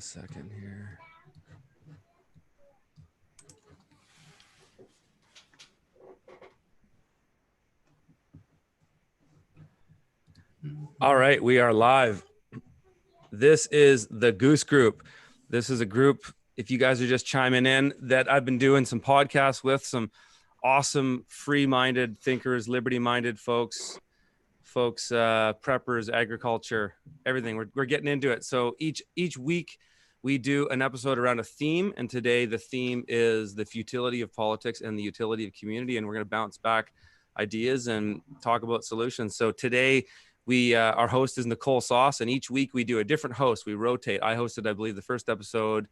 a second here. All right, we are live. This is the Goose Group. This is a group, if you guys are just chiming in, that I've been doing some podcasts with some awesome free-minded thinkers, liberty-minded folks, preppers, agriculture, everything. We're getting into it. So each week we do an episode around a theme, and today the theme is the futility of politics and the utility of community, and we're going to bounce back ideas and talk about solutions. So today our host is Nicole Sauce, and each week we do a different host. We rotate. I hosted, I believe, the first episode.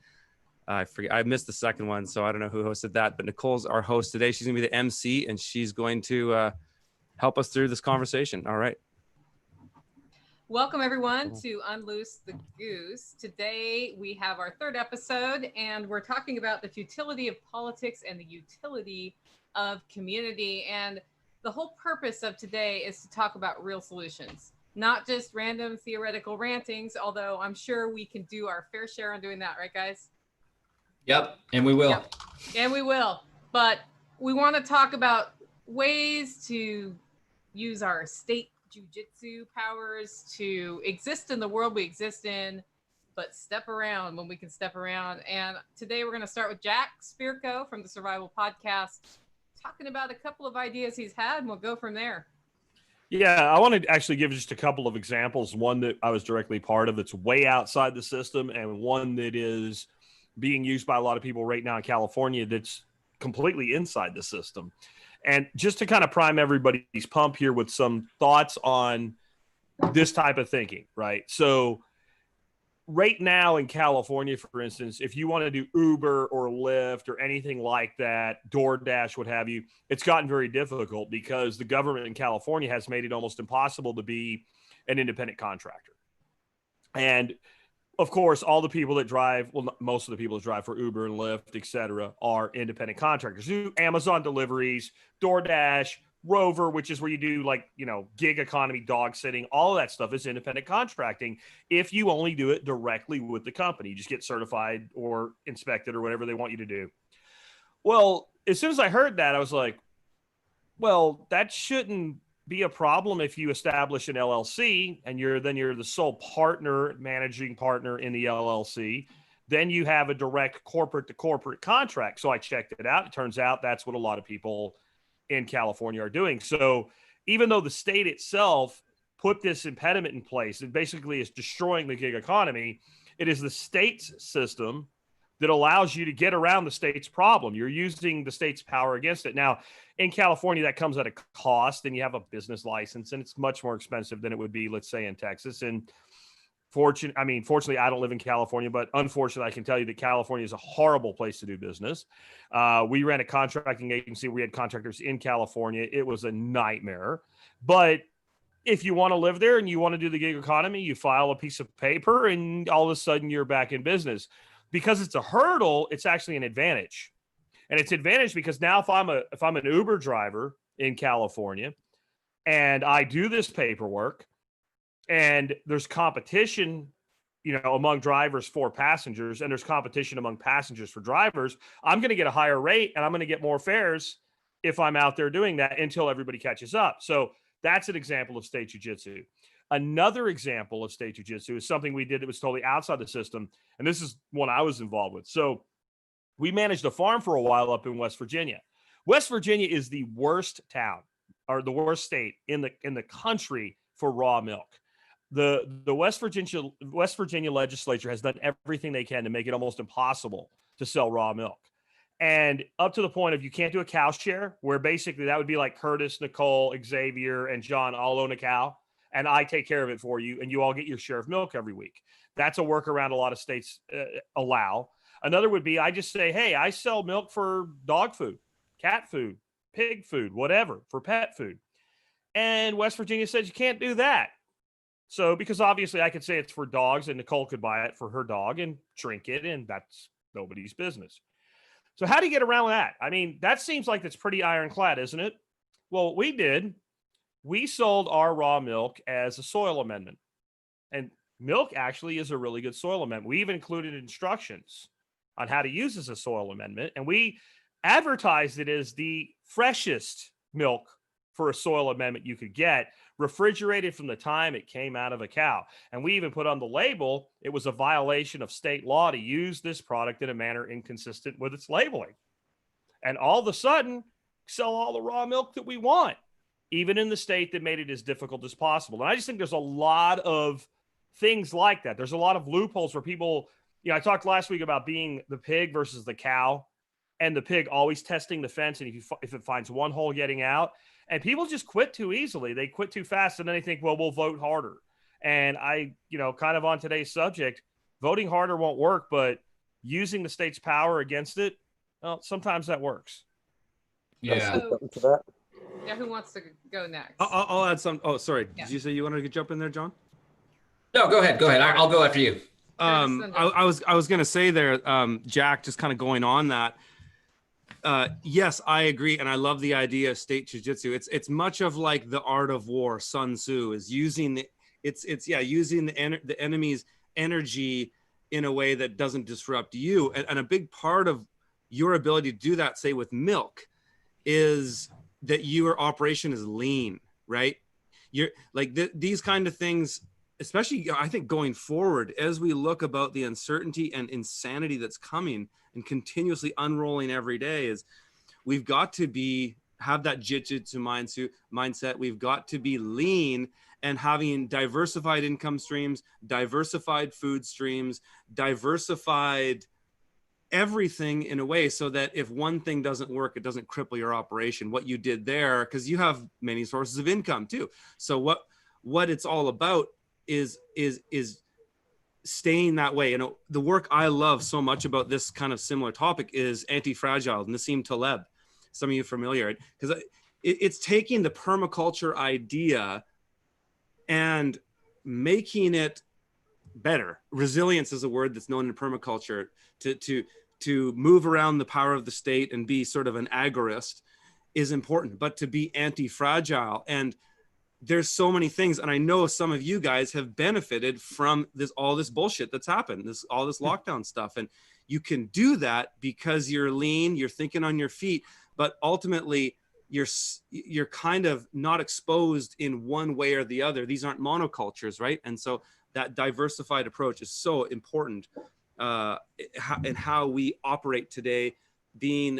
I forget. I missed the second one, so I don't know who hosted that. But Nicole's our host today. She's going to be the MC, and she's going to help us through this conversation. All right. Welcome, everyone, to Unloose the Goose. Today, we have our third episode, and we're talking about the futility of politics and the utility of community. And the whole purpose of today is to talk about real solutions, not just random theoretical rantings, although I'm sure we can do our fair share on doing that, right, guys? Yep, and we will. Yep. And we will. But we want to talk about ways to use our state jujitsu powers to exist in the world we exist in, but step around when we can step around. And today we're going to start with Jack Spirko from the Survival Podcast, talking about a couple of ideas he's had, and we'll go from there. Yeah, I want to actually give just a couple of examples. One that I was directly part of that's way outside the system, and one that is being used by a lot of people right now in California that's completely inside the system. And just to kind of prime everybody's pump here with some thoughts on this type of thinking, right? So right now in California, for instance, if you want to do Uber or Lyft or anything like that, DoorDash, what have you, it's gotten very difficult because the government in California has made it almost impossible to be an independent contractor. And of course, all the people that drive, well, most of the people that drive for Uber and Lyft, et cetera, are independent contractors. Do Amazon deliveries, DoorDash, Rover, which is where you do gig economy, dog sitting, all of that stuff is independent contracting if you only do it directly with the company. You just get certified or inspected or whatever they want you to do. Well, as soon as I heard that, I was like, well, that shouldn't be a problem if you establish an LLC and you're the sole partner, managing partner in the LLC. Then you have a direct corporate to corporate contract. So I checked it out. It turns out that's what a lot of people in California are doing. So even though the state itself put this impediment in place, it basically is destroying the gig economy. It is the state's system that allows you to get around the state's problem. You're using the state's power against it. Now, in California, that comes at a cost, and you have a business license, and it's much more expensive than it would be, let's say, in Texas. And fortunately, I don't live in California, but unfortunately, I can tell you that California is a horrible place to do business. We ran a contracting agency. We had contractors in California. It was a nightmare. But if you want to live there and you want to do the gig economy, you file a piece of paper, and all of a sudden you're back in business. Because it's a hurdle, it's actually an advantage. And it's advantage because now if I'm an Uber driver in California and I do this paperwork and there's competition, among drivers for passengers, and there's competition among passengers for drivers, I'm going to get a higher rate and I'm going to get more fares if I'm out there doing that until everybody catches up. So that's an example of state jiu-jitsu. Another example of state jiu-jitsu is something we did that was totally outside the system. And this is one I was involved with. So we managed a farm for a while up in West Virginia. West Virginia is the worst town or the worst state in the country for raw milk. The West Virginia legislature has done everything they can to make it almost impossible to sell raw milk. And up to the point of you can't do a cow share, where basically that would be like Curtis, Nicole, Xavier, and John all own a cow. And I take care of it for you, and you all get your share of milk every week. That's a workaround a lot of states allow. Another would be I just say, hey, I sell milk for dog food, cat food, pig food, whatever, for pet food. And West Virginia says you can't do that. So because obviously I could say it's for dogs, and Nicole could buy it for her dog and drink it, and that's nobody's business. So how do you get around that? I mean, that seems like that's pretty ironclad, isn't it? Well, what we did, we sold our raw milk as a soil amendment. And milk actually is a really good soil amendment. We even included instructions on how to use as a soil amendment, and we advertised it as the freshest milk for a soil amendment you could get, refrigerated from the time it came out of a cow. And we even put on the label, it was a violation of state law to use this product in a manner inconsistent with its labeling. And all of a sudden, sell all the raw milk that we want, even in the state that made it as difficult as possible. And I just think there's a lot of things like that. There's a lot of loopholes where people, I talked last week about being the pig versus the cow, and the pig always testing the fence. And if it finds one hole, getting out. And people just quit too easily. They quit too fast. And then they think, well, we'll vote harder. And kind of on today's subject, voting harder won't work, but using the state's power against it, well, sometimes that works. Yeah. So, yeah, who wants to go next? I'll add some. Oh, sorry. Yeah. Did you say you wanted to jump in there, John? No, go ahead. I'll go after you. I was going to say there, Jack, just kind of going on that. Yes, I agree, and I love the idea of state jujitsu. It's much of like the art of war. Sun Tzu is using using the enemy's energy in a way that doesn't disrupt you. And a big part of your ability to do that, say with milk, is that your operation is lean, right? You're like these kind of things, especially I think going forward, as we look about the uncertainty and insanity that's coming and continuously unrolling every day, is we've got to have that jujitsu mindset. We've got to be lean and having diversified income streams, diversified food streams, diversified everything in a way so that if one thing doesn't work, it doesn't cripple your operation. What you did there, because you have many sources of income too. So what it's all about is staying that way. The work I love so much about this kind of similar topic is Anti-Fragile, Nassim Taleb. Some of you are familiar, because it's taking the permaculture idea and making it better. Resilience is a word that's known in permaculture, to move around the power of the state and be sort of an agorist is important, but to be anti-fragile. And there's so many things, and I know some of you guys have benefited from all this bullshit that's happened, all this lockdown stuff. And you can do that because you're lean, you're thinking on your feet, but ultimately you're kind of not exposed in one way or the other. These aren't monocultures, right? And so that diversified approach is so important in how we operate today, being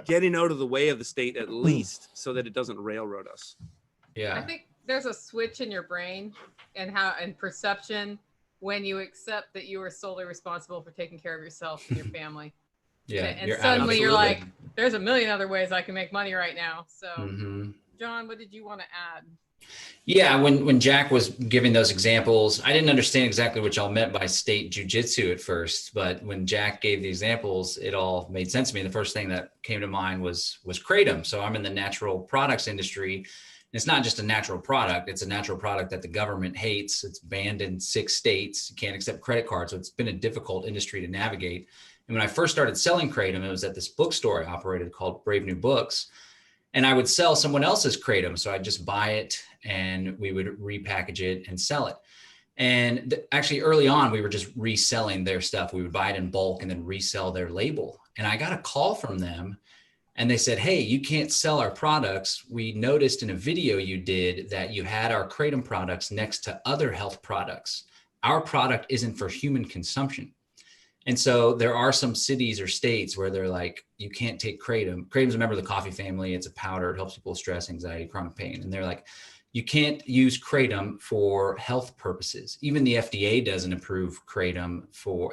getting out of the way of the state at least, so that it doesn't railroad us. Yeah. I think there's a switch in your brain and perception when you accept that you are solely responsible for taking care of yourself and your family. Yeah. And suddenly you're like, there's a million other ways I can make money right now. So, John, what did you want to add? Yeah, when Jack was giving those examples, I didn't understand exactly what y'all meant by state jujitsu at first, but when Jack gave the examples, it all made sense to me. The first thing that came to mind was kratom. So I'm in the natural products industry. It's not just a natural product. It's a natural product that the government hates. It's banned in 6 states. You can't accept credit cards. So it's been a difficult industry to navigate. And when I first started selling kratom, it was at this bookstore I operated called Brave New Books. And I would sell someone else's kratom. So I'd just buy it and we would repackage it and sell it. And actually early on, we were just reselling their stuff. We would buy it in bulk and then resell their label. And I got a call from them and they said, hey, you can't sell our products. We noticed in a video you did that you had our kratom products next to other health products. Our product isn't for human consumption. And so there are some cities or states where they're like, you can't take kratom. Kratom's a member of the coffee family. It's a powder. It helps people with stress, anxiety, chronic pain. And they're like, you can't use kratom for health purposes. Even the FDA doesn't approve kratom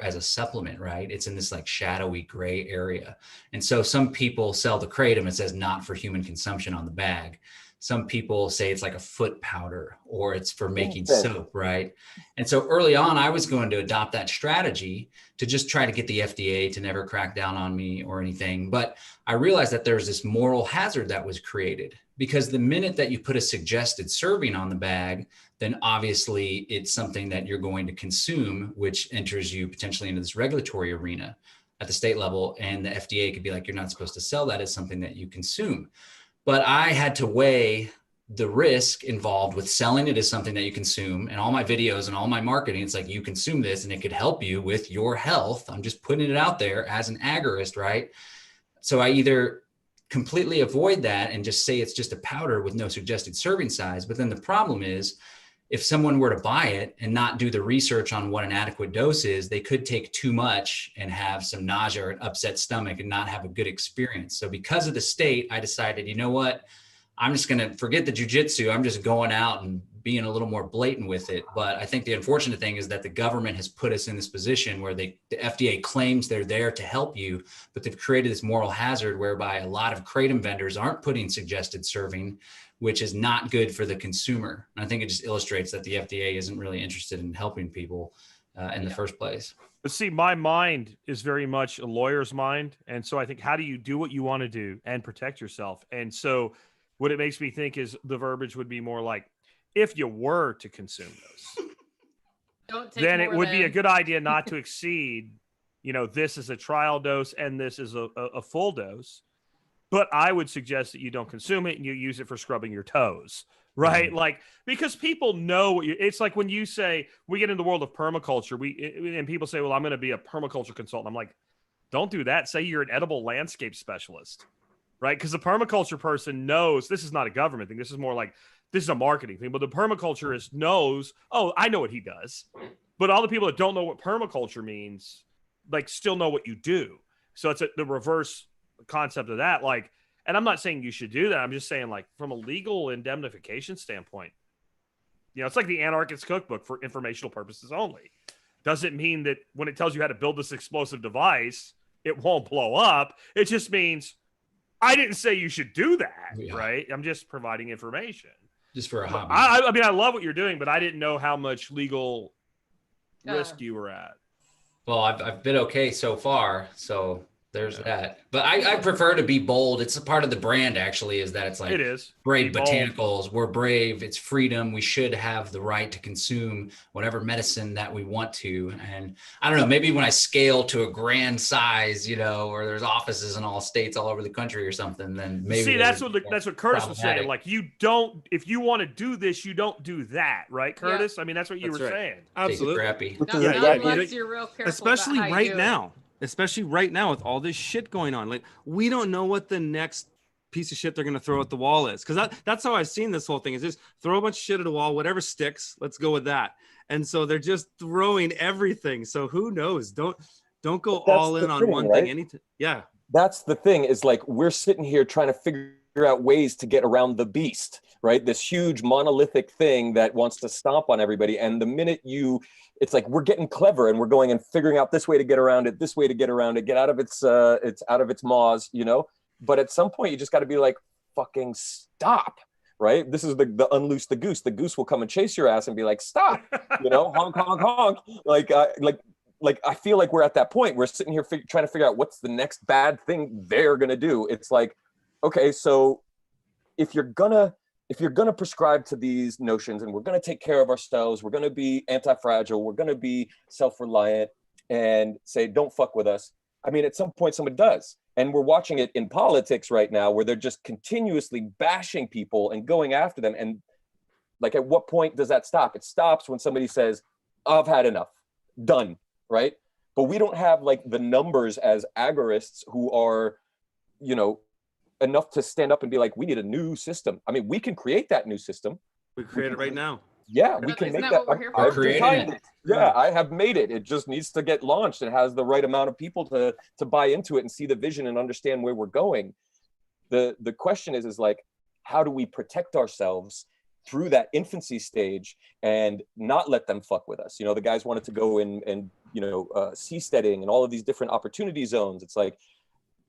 as a supplement, right? It's in this like shadowy gray area. And so some people sell the kratom. It says not for human consumption on the bag. Some people say it's like a foot powder or it's for making soap, right? And so early on, I was going to adopt that strategy to just try to get the FDA to never crack down on me or anything. But I realized that there's this moral hazard that was created because the minute that you put a suggested serving on the bag, then obviously it's something that you're going to consume, which enters you potentially into this regulatory arena at the state level. And the FDA could be like, you're not supposed to sell that as something that you consume. But I had to weigh the risk involved with selling it as something that you consume. And all my videos and all my marketing, it's like, you consume this and it could help you with your health. I'm just putting it out there as an agorist, right? So I either completely avoid that and just say it's just a powder with no suggested serving size. But then the problem is, if someone were to buy it and not do the research on what an adequate dose is, they could take too much and have some nausea or an upset stomach and not have a good experience. So because of the state, I decided, you know what, I'm just going to forget the jujitsu. I'm just going out and being a little more blatant with it. But I think the unfortunate thing is that the government has put us in this position where the FDA claims they're there to help you, but they've created this moral hazard whereby a lot of kratom vendors aren't putting suggested serving, which is not good for the consumer. And I think it just illustrates that the FDA isn't really interested in helping people in the first place. But see, my mind is very much a lawyer's mind. And so I think, how do you do what you want to do and protect yourself? And so what it makes me think is the verbiage would be more like, if you were to consume those, then it would be a good idea not to exceed, this is a trial dose and this is a full dose. But I would suggest that you don't consume it and you use it for scrubbing your toes, right? Mm-hmm. Like, because people know it's like when you say, we get in the world of permaculture, and people say, well, I'm going to be a permaculture consultant. I'm like, don't do that. Say you're an edible landscape specialist, right? Because the permaculture person knows this is not a government thing. This is more like, this is a marketing thing. But the permaculturist knows, oh, I know what he does. But all the people that don't know what permaculture means, like, still know what you do. So it's the reverse concept of that. Like, and I'm not saying you should do that. I'm just saying, like, from a legal indemnification standpoint, it's like the anarchist cookbook for informational purposes only. Doesn't mean that when it tells you how to build this explosive device, it won't blow up. It just means I didn't say you should do that, right? I'm just providing information. Just for a hobby. I mean, I love what you're doing, but I didn't know how much legal risk you were at. Well, I've been okay so far, so there's that. But I prefer to be bold. It's a part of the brand, actually, is that it's like, it is brave botanicals. We're brave. It's freedom. We should have the right to consume whatever medicine that we want to. And I don't know, maybe when I scale to a grand size, or there's offices in all states all over the country or something, then maybe. See, that's what Curtis was saying. Like, if you want to do this, you don't do that, right, Curtis? Yeah. I mean, that's what you were saying. Absolutely. Crappy. Unless you're real careful, especially right now. Especially right now with all this shit going on. Like, we don't know what the next piece of shit they're going to throw at the wall is. Because that's how I've seen this whole thing, is just throw a bunch of shit at a wall, whatever sticks, let's go with that. And so they're just throwing everything. So who knows? Don't go all in on one thing. Yeah. That's the thing, is like, we're sitting here trying to figure out ways to get around the beast, right? This huge monolithic thing that wants to stomp on everybody. And the minute it's like, we're getting clever and we're going and figuring out this way to get around it, this way to get around it, get out of its out of its maws, But at some point, you just got to be like, fucking stop, right? This is the unloose the goose. The goose will come and chase your ass and be like, stop, honk, honk, honk. Like I feel like we're at that point. We're sitting here trying to figure out what's the next bad thing they're gonna do. It's like, okay, so if you're gonna prescribe to these notions, and we're gonna take care of ourselves, we're gonna be anti-fragile, we're gonna be self-reliant, and say, don't fuck with us. I mean, at some point someone does. And we're watching it in politics right now, where they're just continuously bashing people and going after them. And like, at what point does that stop? It stops when somebody says, I've had enough, done, right? But we don't have like the numbers as agorists who are, enough to stand up and be like, we need a new system. I mean, we can create that new system. We create it right now. Yeah, we can make that. I've created it. Yeah, I have made it. It just needs to get launched. It has the right amount of people to buy into it and see the vision and understand where we're going. The question is like, how do we protect ourselves through that infancy stage and not let them fuck with us? The guys wanted to go in and seasteading and all of these different opportunity zones. It's like,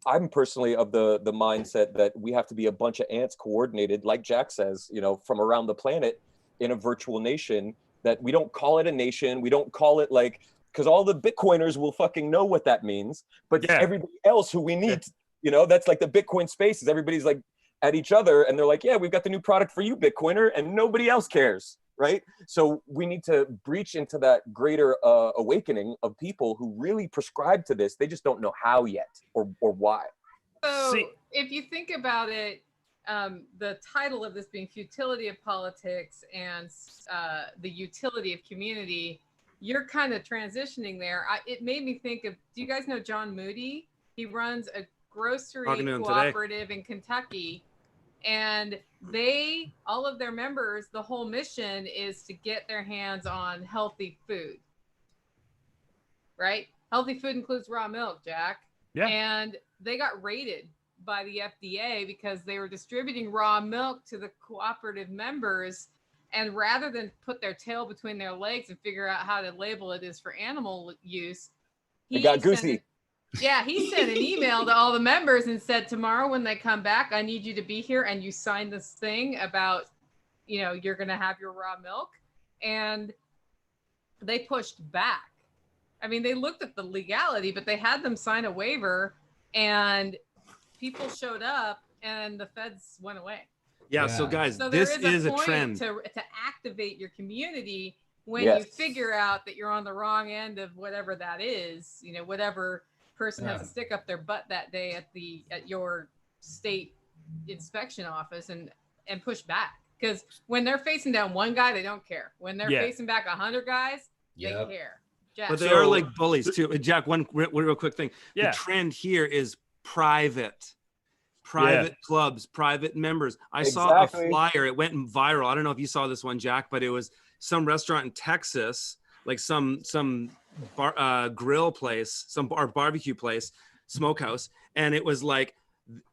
I'm personally of the mindset that we have to be a bunch of ants coordinated, like Jack says, from around the planet in a virtual nation, that we don't call it a nation. We don't call it like, because all the Bitcoiners will fucking know what that means. But everybody else who we need, that's like the Bitcoin space, is everybody's like at each other and they're like, yeah, we've got the new product for you, Bitcoiner, and nobody else cares. Right. So we need to breach into that greater awakening of people who really prescribe to this. They just don't know how yet or why. So if you think about it, the title of this being Futility of Politics and the Utility of Community, you're kind of transitioning there. It made me think of, do you guys know John Moody? He runs a grocery cooperative in Kentucky. And all of their members, the whole mission is to get their hands on healthy food, right? Healthy food includes raw milk, Jack. Yeah. And they got raided by the FDA because they were distributing raw milk to the cooperative members. And rather than put their tail between their legs and figure out how to label it as for animal use, he got goosey. He sent an email to all the members and said, tomorrow when they come back, I need you to be here and you sign this thing about, you're going to have your raw milk. And they pushed back. I mean, they looked at the legality, but they had them sign a waiver and people showed up and the feds went away. Yeah. So guys, so this is a trend to activate your community when you figure out that you're on the wrong end of whatever that is, whatever person has a stick up their butt that day at your state inspection office and push back. Because when they're facing down one guy, they don't care. When they're facing back 100 guys, they care. Jack. But they are like bullies too. Jack, one real quick thing. Yeah. The trend here is private clubs, private members. I saw a flyer. It went viral. I don't know if you saw this one, Jack, but it was some restaurant in Texas, like some grill place, or barbecue place, smokehouse, and it was like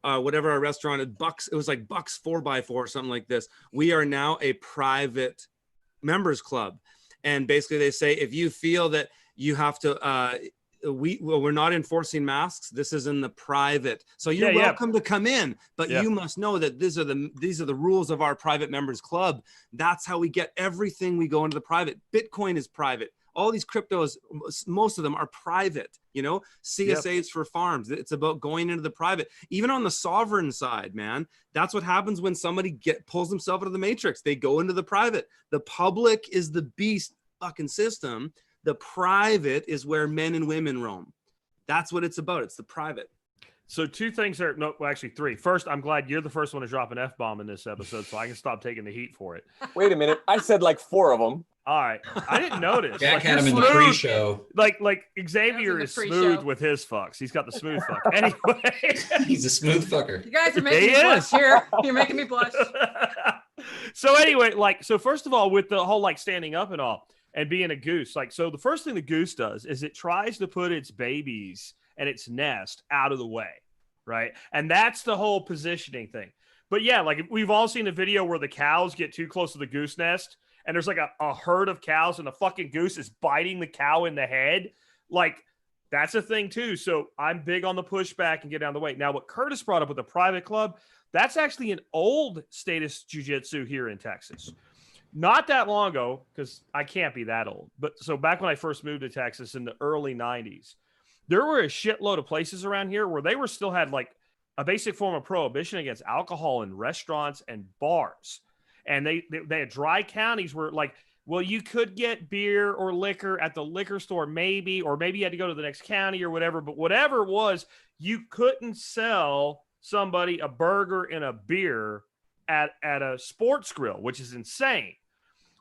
whatever our restaurant at Bucks. It was like Bucks 4x4 or something like this. We are now a private members club, and basically they say if you feel that you have to. We're not enforcing masks. This is in the private, so you're welcome to come in, but you must know that these are the rules of our private members club. That's how we get everything. We go into the private. Bitcoin is private. All these cryptos, most of them are private. CSAs for farms. It's about going into the private. Even on the sovereign side, man, that's what happens when somebody pulls themselves out of the matrix. They go into the private. The public is the beast fucking system. The private is where men and women roam. That's what it's about. It's the private. So two things are, no, well, actually three. First, I'm glad you're the first one to drop an F-bomb in this episode, so I can stop taking the heat for it. Wait a minute. I said like 4 of them. All right. I didn't notice. Jack had him in the pre-show. Like Xavier is smooth with his fucks. He's got the smooth fuck. Anyway. He's a smooth fucker. You guys are making me blush here. You're making me blush. So anyway, so first of all, with the whole standing up and all, and being a goose, so the first thing the goose does is it tries to put its babies and its nest out of the way, right? And that's the whole positioning thing. But yeah, we've all seen the video where the cows get too close to the goose nest, and there's a herd of cows, and the fucking goose is biting the cow in the head. That's a thing too. So I'm big on the pushback and get down the way. Now, what Curtis brought up with the private club, that's actually an old status jiu-jitsu here in Texas. Not that long ago, because I can't be that old. But so back when I first moved to Texas in the early 90s, there were a shitload of places around here where they still had a basic form of prohibition against alcohol in restaurants and bars. And they had dry counties where you could get beer or liquor at the liquor store, maybe, or maybe you had to go to the next county or whatever. But whatever it was, you couldn't sell somebody a burger and a beer at a sports grill, which is insane.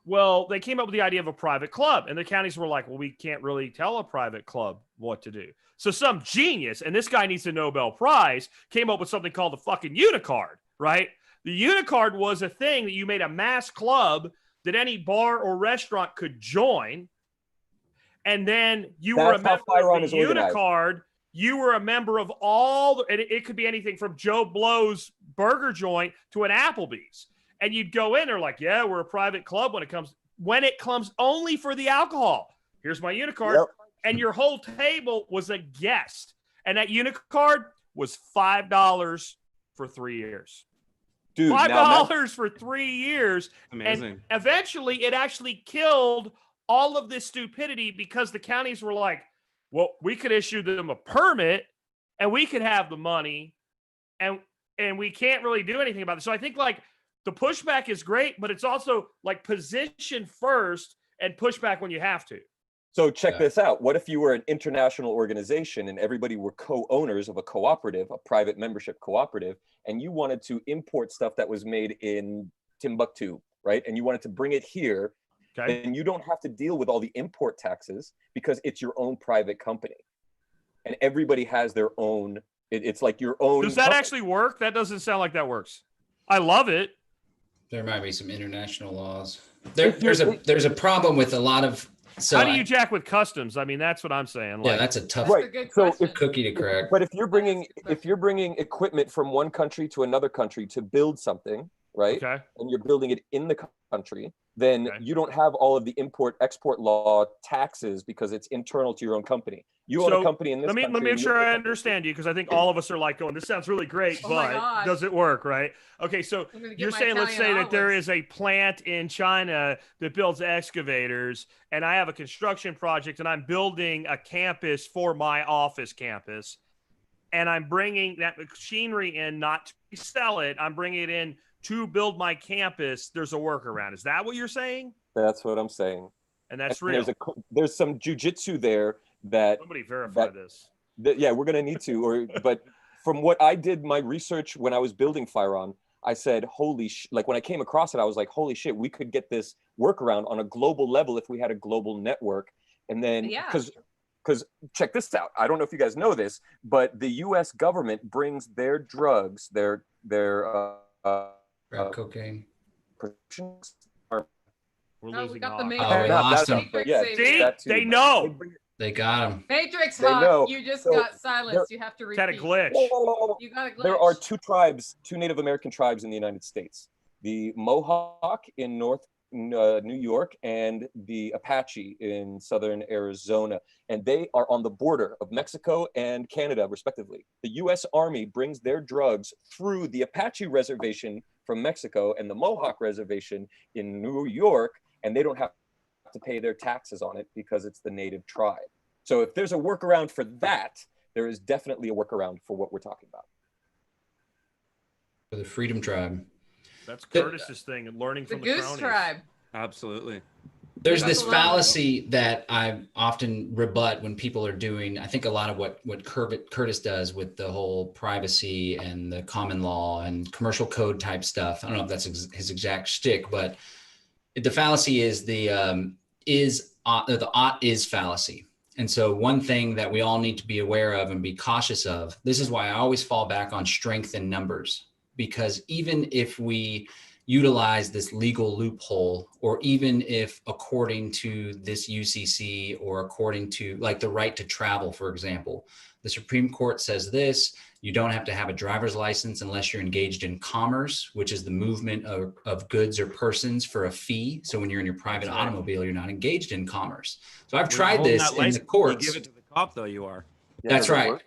Well, they came up with the idea of a private club, and the counties were like, well, we can't really tell a private club what to do. So some genius, and this guy needs a Nobel Prize, came up with something called the fucking Unicard, right? The Unicard was a thing that you made a mass club that any bar or restaurant could join. And then you were a member of the Unicard. You were a member of and it could be anything from Joe Blow's burger joint to an Applebee's. And you'd go in, they're like, yeah, we're a private club when it comes only for the alcohol. Here's my Unicard. Yep. And your whole table was a guest. And that Unicard was $5 for 3 years. Dude, $5 for 3 years. Amazing. And eventually it actually killed all of this stupidity because the counties were like, well, we could issue them a permit and we could have the money and we can't really do anything about it. So I think the pushback is great, but it's also position first and pushback when you have to. So check Yeah. this out. What if you were an international organization and everybody were co-owners of a cooperative, a private membership cooperative, and you wanted to import stuff that was made in Timbuktu, right? And you wanted to bring it here, Okay. and you don't have to deal with all the import taxes because it's your own private company. And everybody has their own, it's like your own. Does that company. actually work? That doesn't sound like that works. I love it. There might be some international laws. There's a problem with a lot of. So How do you jack with customs? I mean, that's what I'm saying. Yeah, Like, that's a tough That's a good So question. cookie to crack. But if you're bringing That's a good equipment from one country to another country to build something, right? okay. And you're building it in the country, then Okay. you don't have all of the import export law taxes because it's internal to your own company. You own a company in this let me country. make and you sure own a I company- understand you, because I think all of us are like going, this sounds really great, Oh my but gosh. does it work, right? Okay, so I'm gonna get you're my saying, let's Italian say that there olives. is a plant in China that builds excavators, and I have a construction project, and I'm building a campus for my office campus, and I'm bringing that machinery in not to sell it, I'm bringing it in to build my campus. There's a workaround. Is that what you're saying? That's what I'm saying. And that's And real. there's some jujitsu there that Somebody verify that- this. yeah, we're gonna need to. But from what I did, my research when I was building Firon, I said, like when I came across it, I was like, holy shit, we could get this workaround on a global level if we had a global network. And then, Yeah. because check this out. I don't know if you guys know this, but the U.S. government brings their drugs, their Crack cocaine. prescriptions. We're Oh, we losing got the Hawk. Matrix. Oh, we Not lost that him. stuff, but yeah, Matrix See, that too, they but know. they bring it- They got him. Matrix They Hawk, know. you just So, got silenced. You have to repeat. Had a glitch. You got a glitch. There are two Native American tribes in the United States: the Mohawk in New York and the Apache in southern Arizona, and they are on the border of Mexico and Canada, respectively. The U.S. Army brings their drugs through the Apache reservation from Mexico and the Mohawk reservation in New York, and they don't have to pay their taxes on it because it's the native tribe. So if there's a workaround for that, there is definitely a workaround for what we're talking about. For the Freedom Tribe. That's Curtis's thing, and learning the from the Goose cronies. Tribe. Absolutely. There's That's this a lot. fallacy that I often rebut when people are doing, I think a lot of what Curtis does with the whole privacy and the common law and commercial code type stuff. I don't know if that's his exact shtick, but the fallacy is the ought is fallacy. And so one thing that we all need to be aware of and be cautious of, this is why I always fall back on strength in numbers, because even if we utilize this legal loophole, or even if according to this UCC or according to like the right to travel, for example, the Supreme Court says this, you don't have to have a driver's license unless you're engaged in commerce, which is the movement of goods or persons for a fee. So when you're in your private automobile, you're not engaged in commerce. So I've tried this in the courts. You give it to the cop, though. You are. Yeah, That's does it right. work?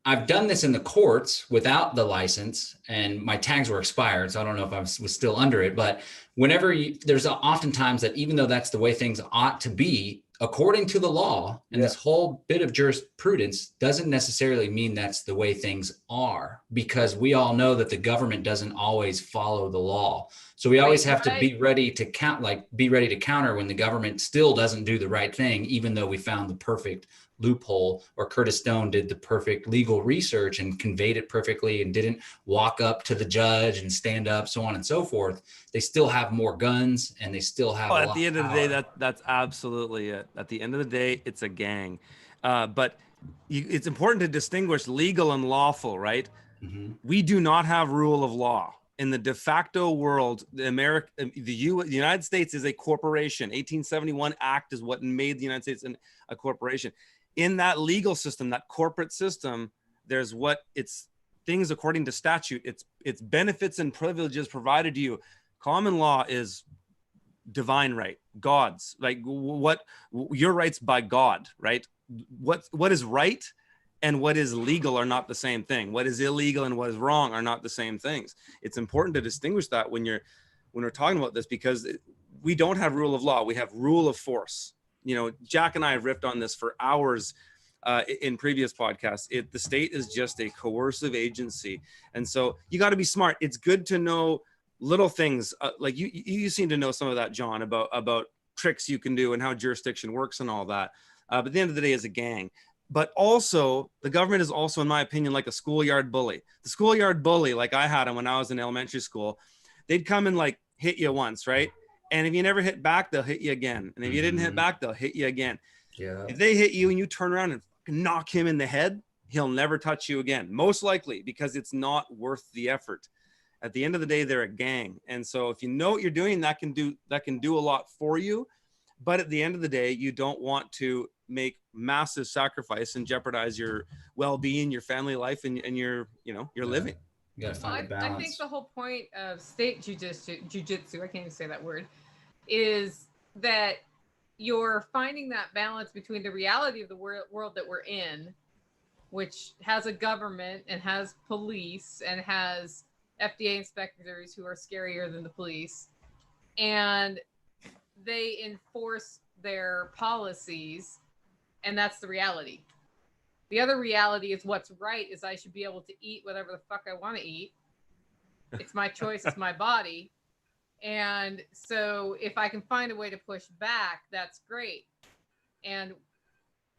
I've done this in the courts without the license, and my tags were expired. So I don't know if I was still under it, but there's oftentimes that even though that's the way things ought to be, according to the law, and this whole bit of jurisprudence doesn't necessarily mean that's the way things are, because we all know that the government doesn't always follow the law. So we always have to be ready to counter when the government still doesn't do the right thing, even though we found the perfect loophole, or Curtis Stone did the perfect legal research and conveyed it perfectly and didn't walk up to the judge and stand up, so on and so forth. They still have more guns, and they still have At the end of the day, that's absolutely it. At the end of the day, it's a gang. But it's important to distinguish legal and lawful, right? Mm-hmm. We do not have rule of law. In the de facto world, the United States is a corporation. 1871 Act is what made the United States a corporation. In that legal system, that corporate system, there's it's things according to statute. It's benefits and privileges provided to you. Common law is divine right, God's, like what your rights by God, right? What is right and what is legal are not the same thing. What is illegal and what is wrong are not the same things. It's important to distinguish that when we're talking about this, because we don't have rule of law. We have rule of force. You know, Jack and I have riffed on this for hours in previous podcasts. The state is just a coercive agency. And so you got to be smart. It's good to know little things like you seem to know some of that, John, about tricks you can do and how jurisdiction works and all that. But at the end of the day, it's a gang. But also, the government is also, in my opinion, like a schoolyard bully. The schoolyard bully, like I had him when I was in elementary school, they'd come and like hit you once, right? And if you never hit back, they'll hit you again. And if you didn't hit back, they'll hit you again. Yeah. If they hit you and you turn around and knock him in the head, he'll never touch you again, most likely, because it's not worth the effort. At the end of the day, they're a gang. And so if you know what you're doing, that can do a lot for you. But at the end of the day, you don't want to make massive sacrifice and jeopardize your well-being, your family life, and your living. You gotta find a balance. I think the whole point of state jujitsu, I can't even say that word, is that you're finding that balance between the reality of the world that we're in, which has a government and has police and has FDA inspectors who are scarier than the police, and they enforce their policies, and that's the reality. The other reality is what's right is I should be able to eat whatever the fuck I want to eat. It's my choice, it's my body. And so if I can find a way to push back, that's great. And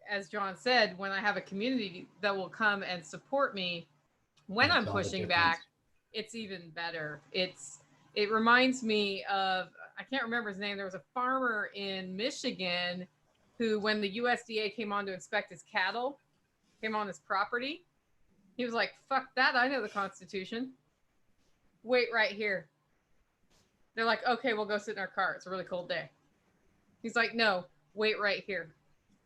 as John said, when I have a community that will come and support me when I'm pushing back, it's even better. It reminds me of, I can't remember his name. There was a farmer in Michigan who, when the USDA came on to inspect his cattle, came on his property, he was like, fuck that, I know the Constitution. Wait right here. They're like, okay, we'll go sit in our car. It's a really cold day. He's like, no, wait right here.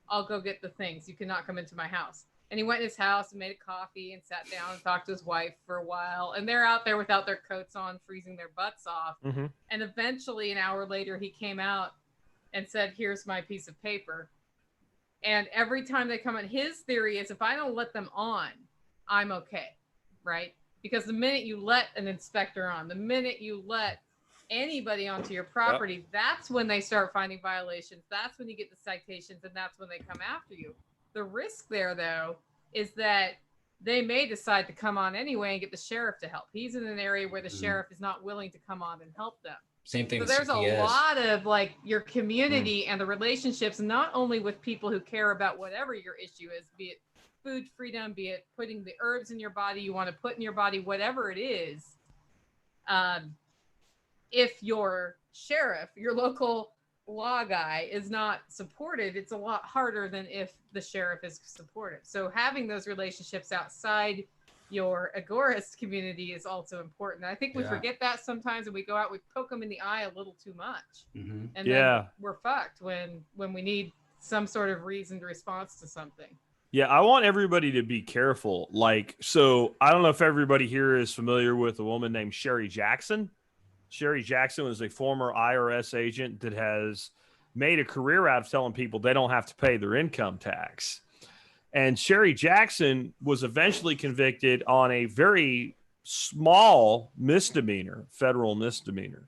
I'll go get the things. You cannot come into my house. And he went in his house and made a coffee and sat down and talked to his wife for a while. And they're out there without their coats on, freezing their butts off. Mm-hmm. And eventually, an hour later, he came out and said, here's my piece of paper. And every time they come in, his theory is if I don't let them on, I'm okay, right? Because the minute you let an inspector on, the minute you let anybody onto your property, that's when they start finding violations. That's when you get the citations, and that's when they come after you. The risk there, though, is that they may decide to come on anyway and get the sheriff to help. He's in an area where the sheriff is not willing to come on and help them. Same thing. So there's a lot of like your community and the relationships, not only with people who care about whatever your issue is, be it food freedom, be it putting the herbs in your body you want to put in your body, whatever it is. If your sheriff, your local law guy is not supportive, it's a lot harder than if the sheriff is supportive. So having those relationships outside your agorist community is also important. I think we forget that sometimes, and we go out, we poke them in the eye a little too much. Mm-hmm. And then we're fucked when we need some sort of reasoned response to something. Yeah, I want everybody to be careful. Like, so I don't know if everybody here is familiar with a woman named Sherry Jackson. Sherry Jackson was a former IRS agent that has made a career out of telling people they don't have to pay their income tax. And Sherry Jackson was eventually convicted on a very small misdemeanor, federal misdemeanor.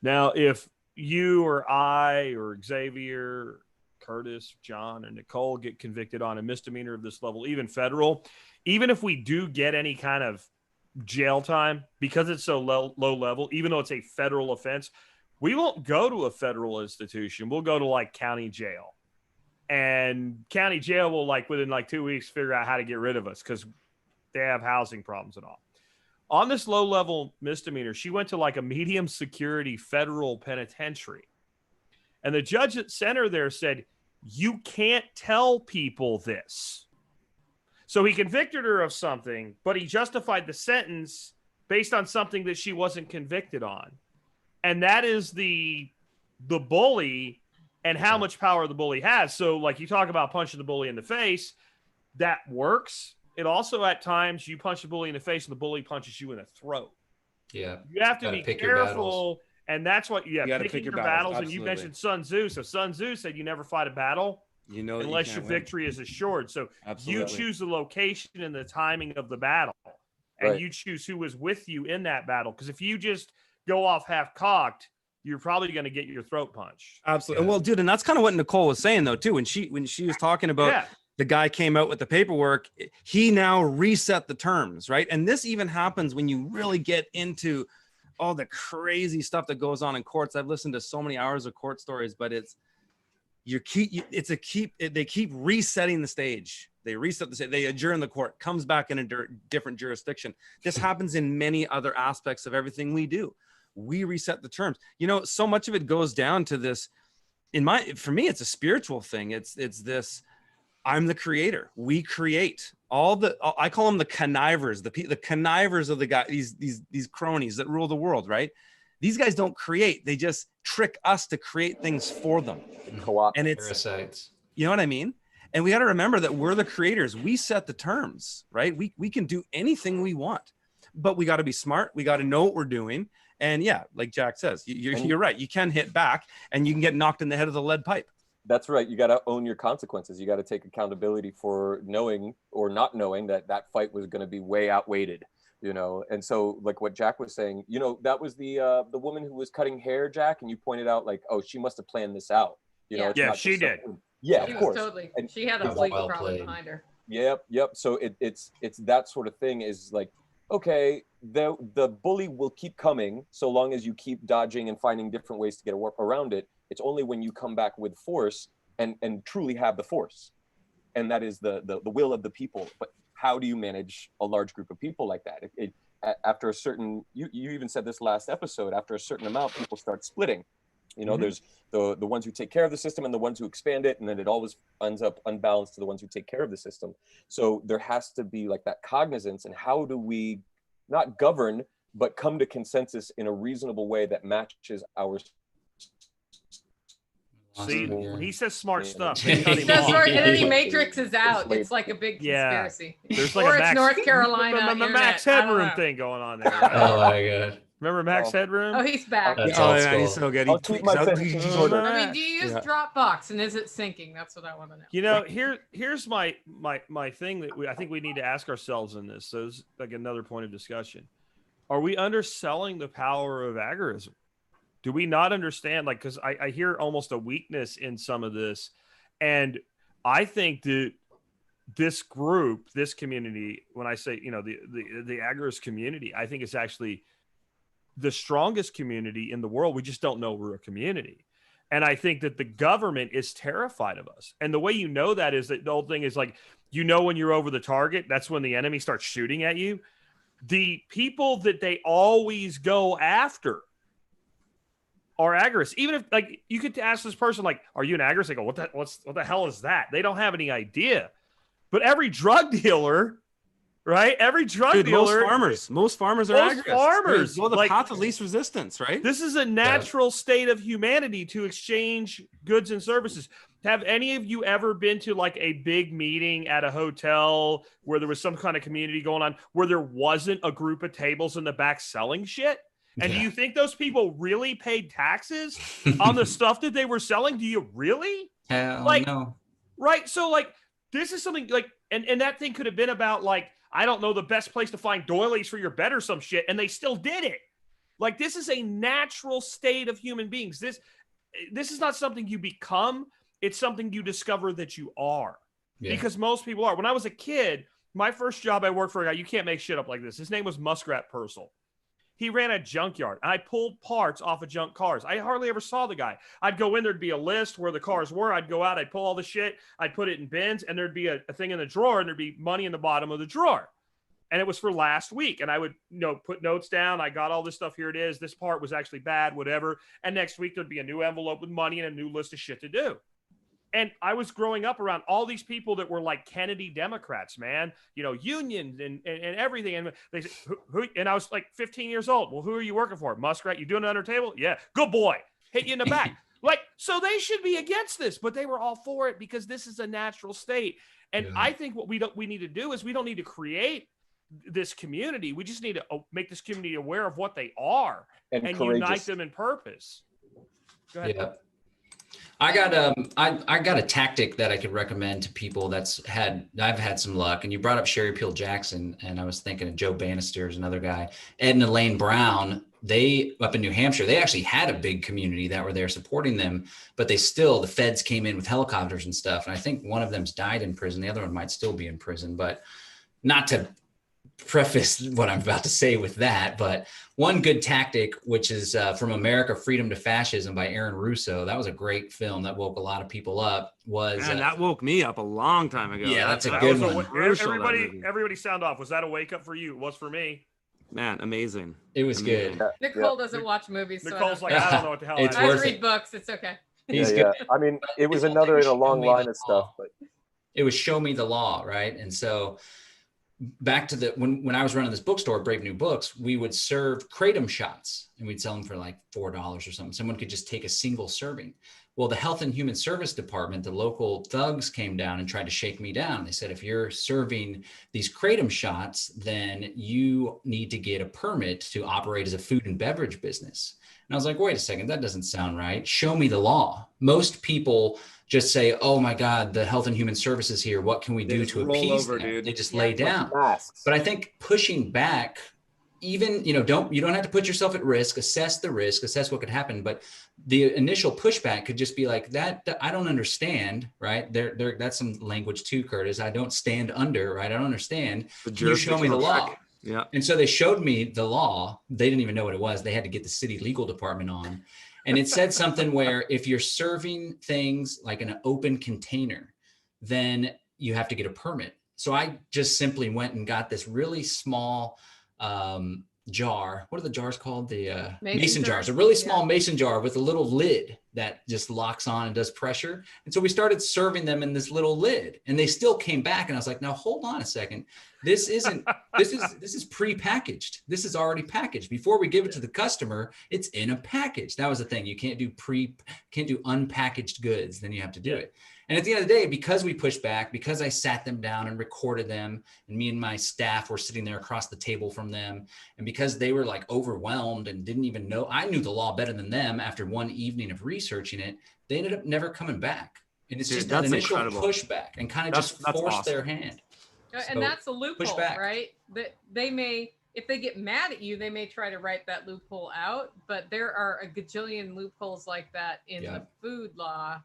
Now, if you or I or Xavier, Curtis, John, and Nicole get convicted on a misdemeanor of this level, even federal, even if we do get any kind of jail time, because it's so low level, even though it's a federal offense, we won't go to a federal institution. We'll go to like county jail. And county jail will within 2 weeks figure out how to get rid of us because they have housing problems and all. On this low level misdemeanor, she went to a medium security federal penitentiary. And the judge that sent her there said, you can't tell people this. So he convicted her of something, but he justified the sentence based on something that she wasn't convicted on. And that is the bully and how much power the bully has. So you talk about punching the bully in the face, that works. It also, at times, you punch the bully in the face and the bully punches you in the throat. Yeah. You have to be careful. And that's what you got to pick your battles. Absolutely. And you mentioned Sun Tzu. So Sun Tzu said you never fight a battle unless your victory is assured. So you choose the location and the timing of the battle. And you choose who was with you in that battle. Because if you just go off half-cocked, you're probably going to get your throat punched. Absolutely. Yeah. Well, dude, and that's kind of what Nicole was saying, though, too. When she was talking about the guy came out with the paperwork, he now reset the terms, right? And this even happens when you really get into all the crazy stuff that goes on in courts. I've listened to so many hours of court stories, but they keep resetting the stage. They reset the stage, they adjourn the court, comes back in a different jurisdiction. This happens in many other aspects of everything we do. We reset the terms. So much of it goes down to this. For me, it's a spiritual thing. It's this, I'm the creator. We create I call them the connivers, the connivers of the guy, these cronies that rule the world, right? These guys don't create. They just trick us to create things for them. Co-op. And it's Parasites. You know what I mean? And we got to remember that we're the creators. We set the terms, right? We can do anything we want, but we got to be smart. We got to know what we're doing. And yeah, like Jack says, you're right. You can hit back and you can get knocked in the head with a lead pipe. That's right. You got to own your consequences. You got to take accountability for knowing or not knowing that fight was going to be way outweighed, And so like what Jack was saying, that was the woman who was cutting hair, Jack, and you pointed out like, oh, she must have planned this out. It's she did. Yeah, She of was course. totally. And She had a well legal problem played. behind her. Yep. So it's that sort of thing is like, okay, the bully will keep coming so long as you keep dodging and finding different ways to get around it. It's only when you come back with force and truly have the force, and that is the will of the people. But how do you manage a large group of people like that? After a certain, you even said this last episode, after a certain amount, people start splitting. There's the ones who take care of the system and the ones who expand it, and then it always ends up unbalanced to the ones who take care of the system. So there has to be like that cognizance, and how do we not govern, but come to consensus in a reasonable way that matches our. See, when he says smart stuff, He they cut He him says, off. and then he matrixes out. It's like a big Yeah. conspiracy. There's like Or a it's Max, North Carolina Max internet. I don't Headroom know. thing going on there. Right? Oh my god. Remember Max Headroom? Oh, he's back. That's Oh, old man, he's school. so good. I'll He keep tweaks my out. sentences shorter. I mean, do you use Yeah. Dropbox and is it syncing? That's what I want to know. Here's my thing that I think we need to ask ourselves in this. So it's like another point of discussion. Are we underselling the power of agorism? Do we not understand? Like, because I hear almost a weakness in some of this. And I think that this group, this community, when I say, the agorist community, I think it's actually the strongest community in the world. We just don't know we're a community. And I think that the government is terrified of us. And the way you know that is that the whole thing is like, when you're over the target, that's when the enemy starts shooting at you. The people that they always go after are agorists. Even if like you could ask this person, like, are you an agorist? They go, what the hell is that? They don't have any idea. But every drug dealer, right? Every drug dealer. Most farmers are Most agorists. farmers, They go the like- path of least resistance, right? This is a natural state of humanity to exchange goods and services. Have any of you ever been to like a big meeting at a hotel where there was some kind of community going on where there wasn't a group of tables in the back selling shit? And do you think those people really paid taxes on the stuff that they were selling? Do you really? Hell Like- no. Right. So like, this is something like, and that thing could have been about like, I don't know, the best place to find doilies for your bed or some shit. And they still did it. Like, this is a natural state of human beings. This is not something you become. It's something you discover that you are. Yeah. Because most people are. When I was a kid, my first job, I worked for a guy, you can't make shit up like this. His name was Muskrat Purcell. He ran a junkyard. I pulled parts off of junk cars. I hardly ever saw the guy. I'd go in, there'd be a list where the cars were. I'd go out, I'd pull all the shit. I'd put it in bins, and there'd be a thing in the drawer, and there'd be money in the bottom of the drawer. And it was for last week. And I would, put notes down. I got all this stuff. Here it is. This part was actually bad, whatever. And next week, there'd be a new envelope with money and a new list of shit to do. And I was growing up around all these people that were like Kennedy Democrats, man, unions and everything. And they said, who? And I was like 15 years old. Well, who are you working for? Muskrat, you doing it under table? Yeah. Good boy. Hit you in the back. Like, so they should be against this, but they were all for it because this is a natural state. And Yeah. I think what we need to do is we don't need to create this community. We just need to make this community aware of what they are and unite courageous. them in purpose. Go ahead. Yeah. I got a tactic that I could recommend to people I've had some luck. And you brought up Sherry Peel Jackson, and I was thinking of Joe Bannister is another guy. Ed and Elaine Brown, they up in New Hampshire, they actually had a big community that were there supporting them, but the feds came in with helicopters and stuff. And I think one of them's died in prison. The other one might still be in prison, but not to preface what I'm about to say with that, but one good tactic, which is from America, Freedom to Fascism by Aaron Russo. That was a great film that woke a lot of people up. Man, that woke me up a long time ago. Yeah, that's a That good was one. Crucial, that everybody, movie. everybody sound off. Was that a wake up for you? It was for me. Man, amazing. It was Amazing. good. Nicole doesn't watch movies. So Nicole's I like, I don't know what the hell It's that I is. worth just it. read books. It's okay. He's yeah. good. I mean, it was His whole another thing in a was show long me line the of law. stuff, but It was show me the law, right? And so back to the when I was running this bookstore, Brave New Books, we would serve kratom shots and we'd sell them for like $4 or something. Someone could just take a single serving. Well, the Health and Human Service Department, the local thugs came down and tried to shake me down. They said, if you're serving these kratom shots, then you need to get a permit to operate as a food and beverage business. And I was like, wait a second, that doesn't sound right. Show me the law. Most people just say, oh my God, the Health and Human Services here. What can we They do just to roll appease over, them? dude. They just Yeah. lay down. masks. But I think pushing back, even, you don't have to put yourself at risk, assess the risk, assess what could happen. But the initial pushback could just be like that. I don't understand, right? That's some language too, Curtis. I don't stand under, right? I don't understand. The Can you show me the jurisdictional law? check. Yeah. And so they showed me the law. They didn't even know what it was. They had to get the city legal department on. And it said something where if you're serving things like in an open container, then you have to get a permit. So I just simply went and got this really small jar. What are the jars called? The mason jars. A really small mason jar with a little lid that just locks on and does pressure. And so we started serving them in this little lid, and they still came back. And I was like, now hold on a second. This is pre-packaged. This is already packaged. Before we give it to the customer, it's in a package. That was the thing. You can't do unpackaged goods. Then you have to do it. And at the end of the day, because we pushed back, because I sat them down and recorded them, and me and my staff were sitting there across the table from them, and because they were like overwhelmed and didn't even know, I knew the law better than them after one evening of researching it, they ended up never coming back. And it's just that initial pushback and kind of just force their hand. And that's a loophole, back. right? That they may, if they get mad at you, they may try to write that loophole out, but there are a gajillion loopholes like that in the food law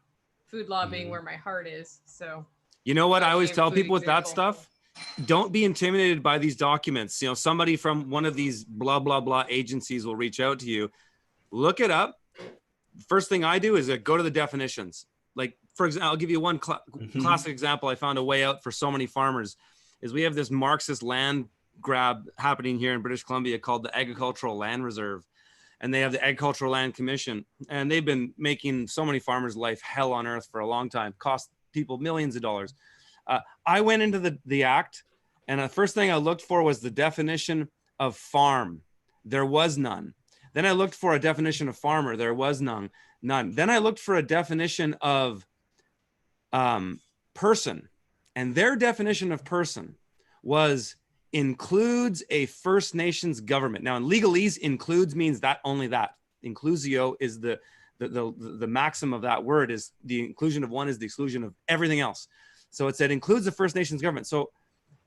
being where my heart is. So, you know what I always tell people with that example. stuff? Don't be intimidated by these documents. Somebody from one of these blah, blah, blah agencies will reach out to you. Look it up. First thing I do is go to the definitions. Like, for example, I'll give you one classic example. I found a way out for so many farmers is we have this Marxist land grab happening here in British Columbia called the Agricultural Land Reserve. And they have the Agricultural Land Commission. And they've been making so many farmers' life hell on earth for a long time, cost people millions of dollars. I went into the act, and the first thing I looked for was the definition of farm. There was none. Then I looked for a definition of farmer. There was none. Then I looked for a definition of person. And their definition of person was includes a First Nations government. Now, in legalese, includes means that only that. Inclusio is the maxim of that word is the inclusion of one is the exclusion of everything else. So it said includes the First Nations government. So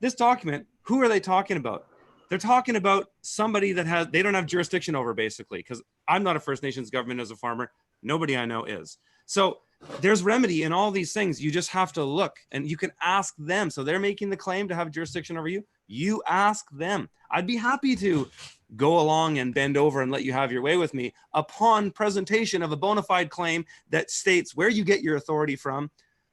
this document, who are they talking about? They're talking about somebody that they don't have jurisdiction over, basically, because I'm not a First Nations government as a farmer. Nobody I know is. So there's remedy in all these things. You just have to look and you can ask them. So they're making the claim to have jurisdiction over you. You ask them. I'd be happy to go along and bend over and let you have your way with me upon presentation of a bona fide claim that states where you get your authority from,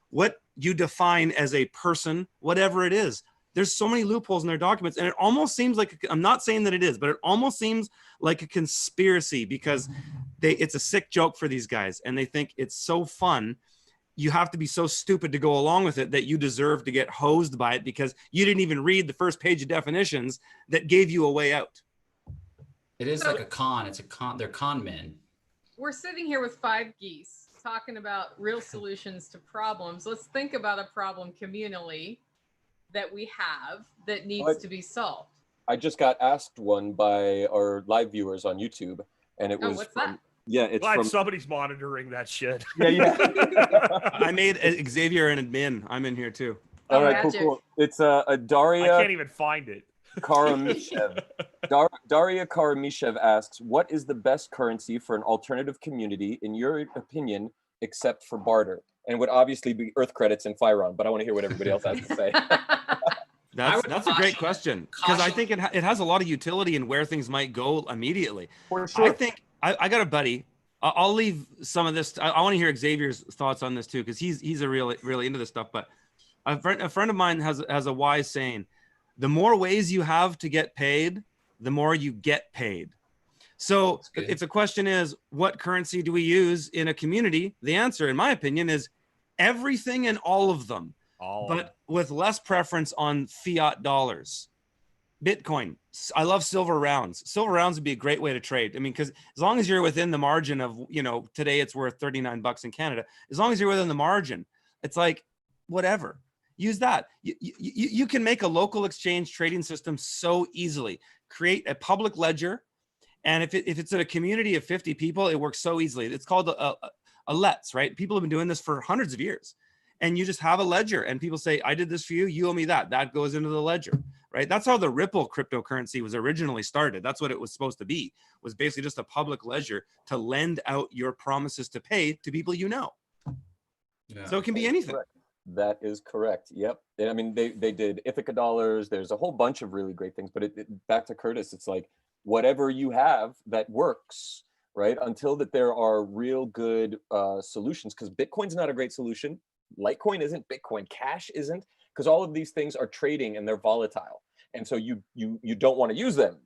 what you define as a person, whatever it is. There's so many loopholes in their documents, and it almost seems like, I'm not saying that it is, but it almost seems like a conspiracy because it's a sick joke for these guys, and they think it's so fun. You have to be so stupid to go along with it that you deserve to get hosed by it because you didn't even read the first page of definitions that gave you a way out. It is like a con. It's a con. They're con men. We're sitting here with 5 geese talking about real solutions to problems. Let's think about a problem communally that we have that needs to be solved. I just got asked one by our live viewers on YouTube, and it was what's that? Yeah, it's Glad from somebody's monitoring that shit. yeah. I made Xavier an admin. I'm in here too. All right, magic. cool. It's a I Daria can't even find it. Karamishev. Daria Karamishev asks, what is the best currency for an alternative community, in your opinion, except for barter? And would obviously be Earth credits and Firon, but I want to hear what everybody else has to say. That's a great question, because I think it has a lot of utility in where things might go immediately. For sure. I think I got a buddy. I'll leave some of this. I want to hear Xavier's thoughts on this too, because he's a really into this stuff. But a friend of mine has a wise saying: the more ways you have to get paid, the more you get paid. So if the question is, what currency do we use in a community? The answer, in my opinion, is everything and all of them, but with less preference on fiat dollars. Bitcoin. I love silver rounds. Silver rounds would be a great way to trade. I mean, because as long as you're within the margin of, today it's worth $39 in Canada. As long as you're within the margin, it's like, whatever. Use that. You can make a local exchange trading system so easily. Create a public ledger. And if it's in a community of 50 people, it works so easily. It's called a Let's, right? People have been doing this for hundreds of years. And you just have a ledger and people say, I did this for you, you owe me that. That goes into the ledger, right? That's how the Ripple cryptocurrency was originally started. That's what it was supposed to be, was basically just a public ledger to lend out your promises to pay to people you know. Yeah. So it can be anything. Correct. That is correct. Yep. And I mean, they did Ithaca dollars. There's a whole bunch of really great things, but back to Curtis, it's like, whatever you have that works, right? Until that there are real good solutions, because Bitcoin's not a great solution. Litecoin isn't, Bitcoin Cash isn't, because all of these things are trading and they're volatile. And so you don't want to use them.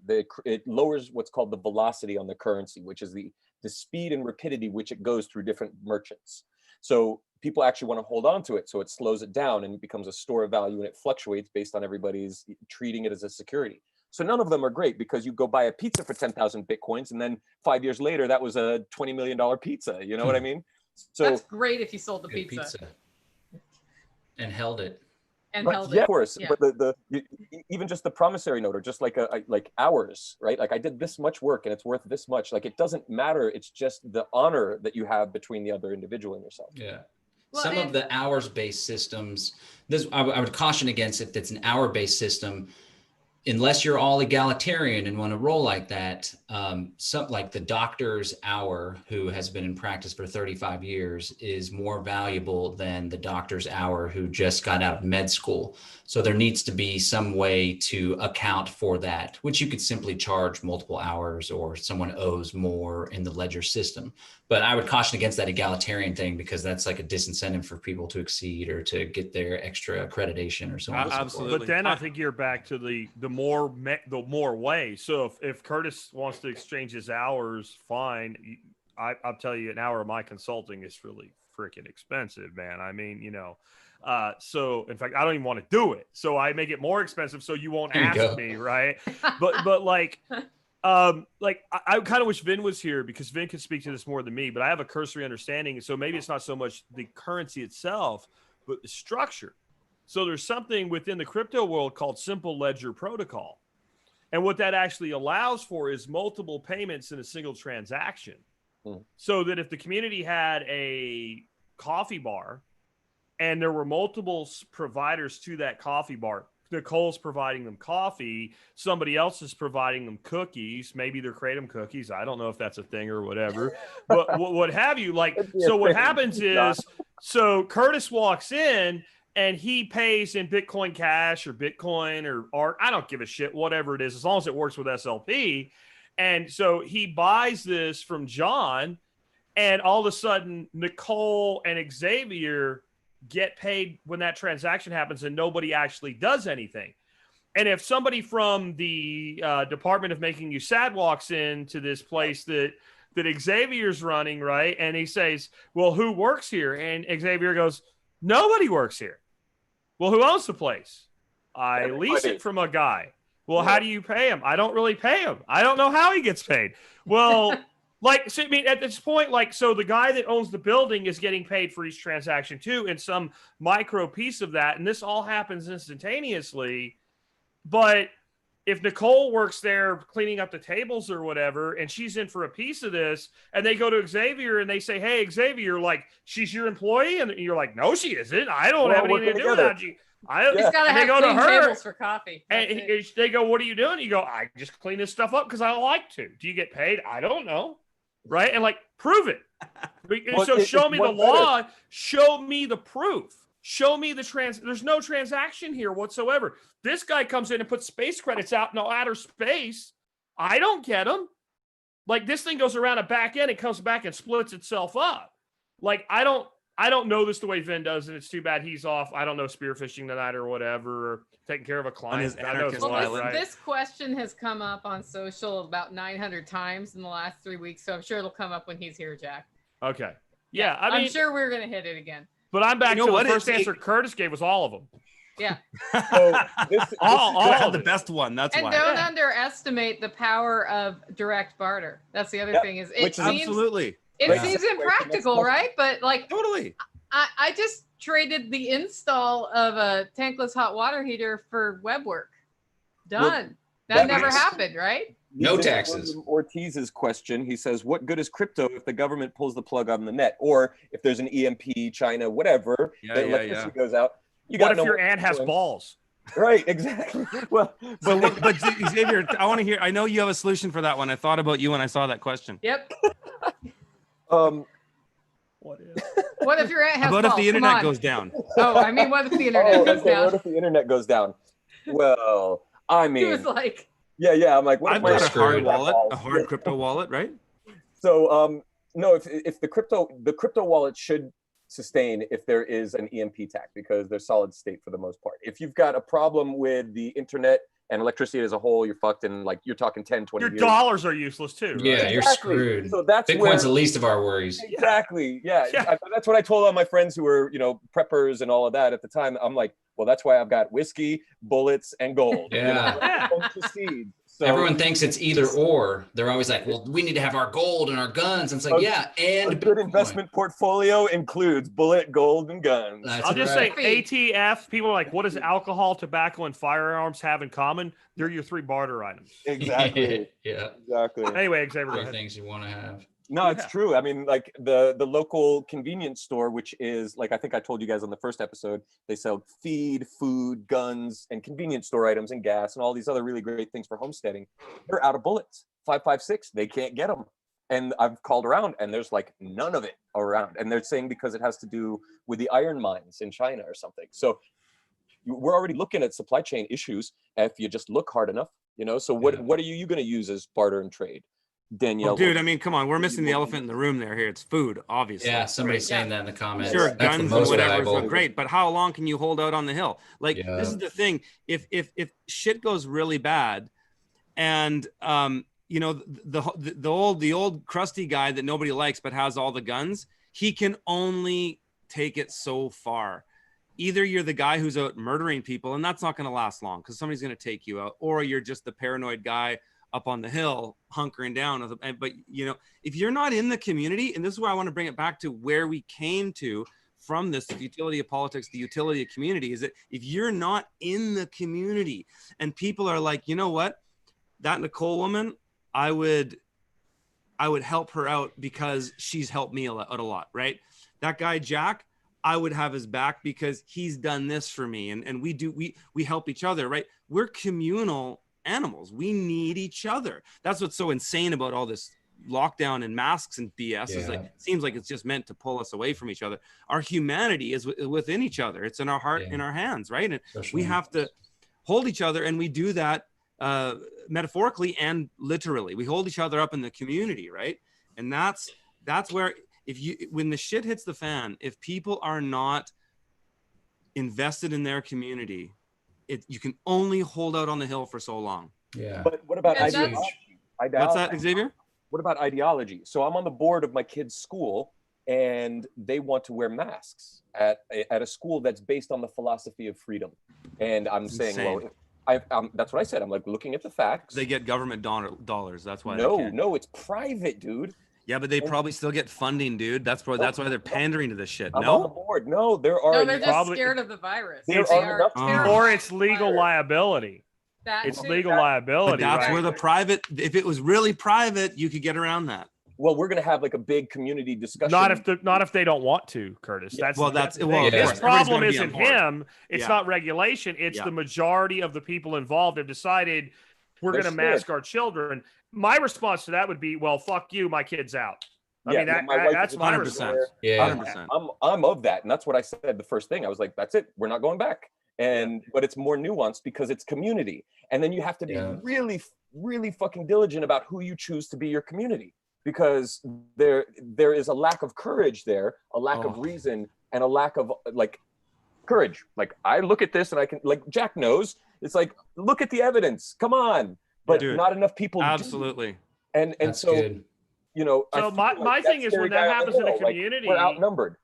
It lowers what's called the velocity on the currency, which is the speed and rapidity which it goes through different merchants. So people actually want to hold on to it. So it slows it down and it becomes a store of value, and it fluctuates based on everybody's treating it as a security. So none of them are great, because you go buy a pizza for 10,000 Bitcoins and then 5 years later, that was a $20 million pizza. You know what I mean? So that's great if you sold the pizza. And held it. Yeah, of course. Yeah. But even just the promissory note, or just like like hours, right? Like, I did this much work and it's worth this much. Like, it doesn't matter. It's just the honor that you have between the other individual and yourself. Yeah. Well, some of the hours-based systems, I would caution against if it's an hour-based system, unless you're all egalitarian and want to roll like that. Like the doctor's hour, who has been in practice for 35 years, is more valuable than the doctor's hour who just got out of med school. So there needs to be some way to account for that, which you could simply charge multiple hours, or someone owes more in the ledger system. But I would caution against that egalitarian thing, because that's like a disincentive for people to exceed or to get their extra accreditation or so on. Absolutely. But then I think you're back to the more way. So if Curtis wants to exchange his hours, fine. I'll tell you, an hour of my consulting is really freaking expensive, man. I mean, so in fact, I don't even want to do it. So I make it more expensive so you won't ask me, right? But like, I kind of wish Vin was here, because Vin could speak to this more than me, but I have a cursory understanding. So maybe it's not so much the currency itself, but the structure. So there's something within the crypto world called simple ledger protocol. And what that actually allows for is multiple payments in a single transaction. So that if the community had a coffee bar and there were multiple providers to that coffee bar, Nicole's providing them coffee, somebody else is providing them cookies, maybe they're Kratom cookies, I don't know if that's a thing or whatever, but what have you, like, so what happens is, so Curtis walks in and he pays in Bitcoin Cash or Bitcoin or ARC, I don't give a shit, whatever it is, as long as it works with SLP. And so he buys this from John, and all of a sudden Nicole and Xavier get paid when that transaction happens, and nobody actually does anything. And if somebody from the Department of Making You Sad walks into this place that Xavier's running, right, and he says, well, who works here? And Xavier goes, nobody works here. Well, who owns the place? I lease it from a guy. Well, how do you pay him? I don't really pay him. I don't know how he gets paid. Well, like, so, I mean, at this point, like, so the guy that owns the building is getting paid for each transaction too, and some micro piece of that. And this all happens instantaneously. But if Nicole works there cleaning up the tables or whatever, and she's in for a piece of this, and they go to Xavier and they say, hey, Xavier, like, she's your employee. And you're like, no, she isn't. I don't have anything to do with that. He's got to have clean tables for coffee. And they go, what are you doing? You go, I just clean this stuff up because I like to. Do you get paid? I don't know. Right? And like, prove it. So show me the law. Show me the proof. Show me there's no transaction here whatsoever. This guy comes in and puts space credits out in outer space. I don't get them. Like, this thing goes around a back end, it comes back and splits itself up. Like, I don't know this the way Vin does, and it's too bad he's off. I don't know, spearfishing tonight or whatever, or taking care of a client. his anarchist Right? This question has come up on social about 900 times in the last 3 weeks, so I'm sure it'll come up when he's here, Jack. Okay. Yeah, I mean, I'm sure we're going to hit it again. But I'm back You know to what? the first It's- answer Curtis gave was all of them. Yeah. So this, All I had of the it. best one. That's And why. don't Yeah. underestimate the power of direct barter. That's the other Yep. thing is Which is Absolutely. it Right. seems Yeah. impractical, right? But like Totally. I just traded the install of a tankless hot water heater for web work. Done. Well, that that never makes- happened, right? No Using taxes. William Ortiz's question, he says, what good is crypto if the government pulls the plug on the net? Or if there's an EMP, China, whatever, Yeah, the yeah, electricity yeah. goes out. You What got if no your more aunt has influence. balls? Right, exactly. Well, But Xavier, I want to hear. I know you have a solution for that one. I thought about you when I saw that question. Yep. What if? What if your aunt has How about if balls? the Come internet on. goes down? Oh, I mean, what if the internet goes okay, what down? if the internet goes down? Well, I He mean, was like, yeah. I'm like, what I've if my got a aunt hard has wallet, balls? a hard crypto wallet, right? So, no, if the crypto wallet should sustain if there is an EMP attack, because they're solid state for the most part. If you've got a problem with the internet and electricity as a whole, you're fucked, and like you're talking 10, 20 Your years. dollars are useless too. Right? Yeah, you're Exactly. screwed. So that's Bitcoin's where the least of our worries. exactly. Yeah. Yeah. That's what I told all my friends who were, preppers and all of that at the time. I'm like, well, that's why I've got whiskey, bullets, and gold. Yeah. Don't proceed. So Everyone thinks it's either or. They're always like, well, we need to have our gold and our guns. And it's like, yeah, a and good Bitcoin. investment portfolio includes bullet, gold, and guns. That's I'll just right. say ATF, people are like, what does alcohol, tobacco, and firearms have in common? They're your three barter items. Exactly. Yeah. Exactly. Anyway, Xavier, go Other ahead. things you want to have. No, it's Yeah. true. I mean, like the local convenience store, which is like I think I told you guys on the first episode, they sell feed, food, guns, and convenience store items and gas and all these other really great things for homesteading. They're out of bullets. 5.56, they can't get them. And I've called around and there's like none of it around. And they're saying because it has to do with the iron mines in China or something. So we're already looking at supply chain issues if you just look hard enough, So what are you going to use as barter and trade? Danielle. Well, dude, I mean, come on. We're missing the elephant in the room there. Here, it's food, obviously. Yeah, somebody's Yeah. saying that in the comments. Sure, That's the guns and most whatever is valuable. great, but how long can you hold out on the hill? Like, Yeah. this is the thing. If shit goes really bad, and the old crusty guy that nobody likes but has all the guns, he can only take it so far. Either you're the guy who's out murdering people, and that's not going to last long because somebody's going to take you out, or you're just the paranoid guy up on the hill hunkering down. But if you're not in the community, and this is where I want to bring it back to where we came to from this, the utility of politics, the utility of community, is that if you're not in the community and people are like, you know what, that Nicole woman, I would help her out because she's helped me out a lot, right? That guy, Jack, I would have his back because he's done this for me. And we help each other, right? We're communal animals. We need each other. That's what's so insane about all this lockdown and masks and BS is like, it seems like it's just meant to pull us away from each other. Our humanity is within each other. It's in our heart, in our hands, right? And we have to hold each other, and we do that metaphorically and literally. We hold each other up in the community, right? And that's where when the shit hits the fan, if people are not invested in their community, you can only hold out on the hill for so long. Yeah. But what about Yeah, ideology? What's that, Xavier? What about ideology? So I'm on the board of my kid's school, and they want to wear masks at a school that's based on the philosophy of freedom. And I'm saying, insane. well, that's what I said. I'm like looking at the facts. They get government dollars. That's why. No, it's private, dude. Yeah, but they probably still get funding, dude. That's why they're pandering to this shit. I'm on the board. No, there are. no, they're just Probably- scared of the virus. There They are enough- terrified Or of it's the legal virus. liability. That It's too. legal But liability. that's right? where the private, if it was really private, you could get around that. Well, we're going to have like a big community discussion. Not if they don't want to, Curtis. Yeah, That's well, that's that's- the well, thing. of His course. Everybody's problem gonna be on isn't board. him. It's Yeah. not regulation. It's Yeah. the majority of the people involved have decided we're They're going to mask our children. My response to that would be, well, fuck you. My kid's out. I mean, my wife that's is a my 100%. response. Yeah. 100%. I'm of that, and that's what I said the first thing. I was like, that's it, we're not going back. And but it's more nuanced because it's community, and then you have to be really, really fucking diligent about who you choose to be your community, because there is a lack of courage there, a lack of reason, and a lack of like courage. Like I look at this and I can, like Jack knows, it's like, look at the evidence, come on, but Dude, not enough people absolutely. do. And That's so good. you know, I So feel my like thing that is, when scary guy that on the happens in a hill, like, community, we're outnumbered.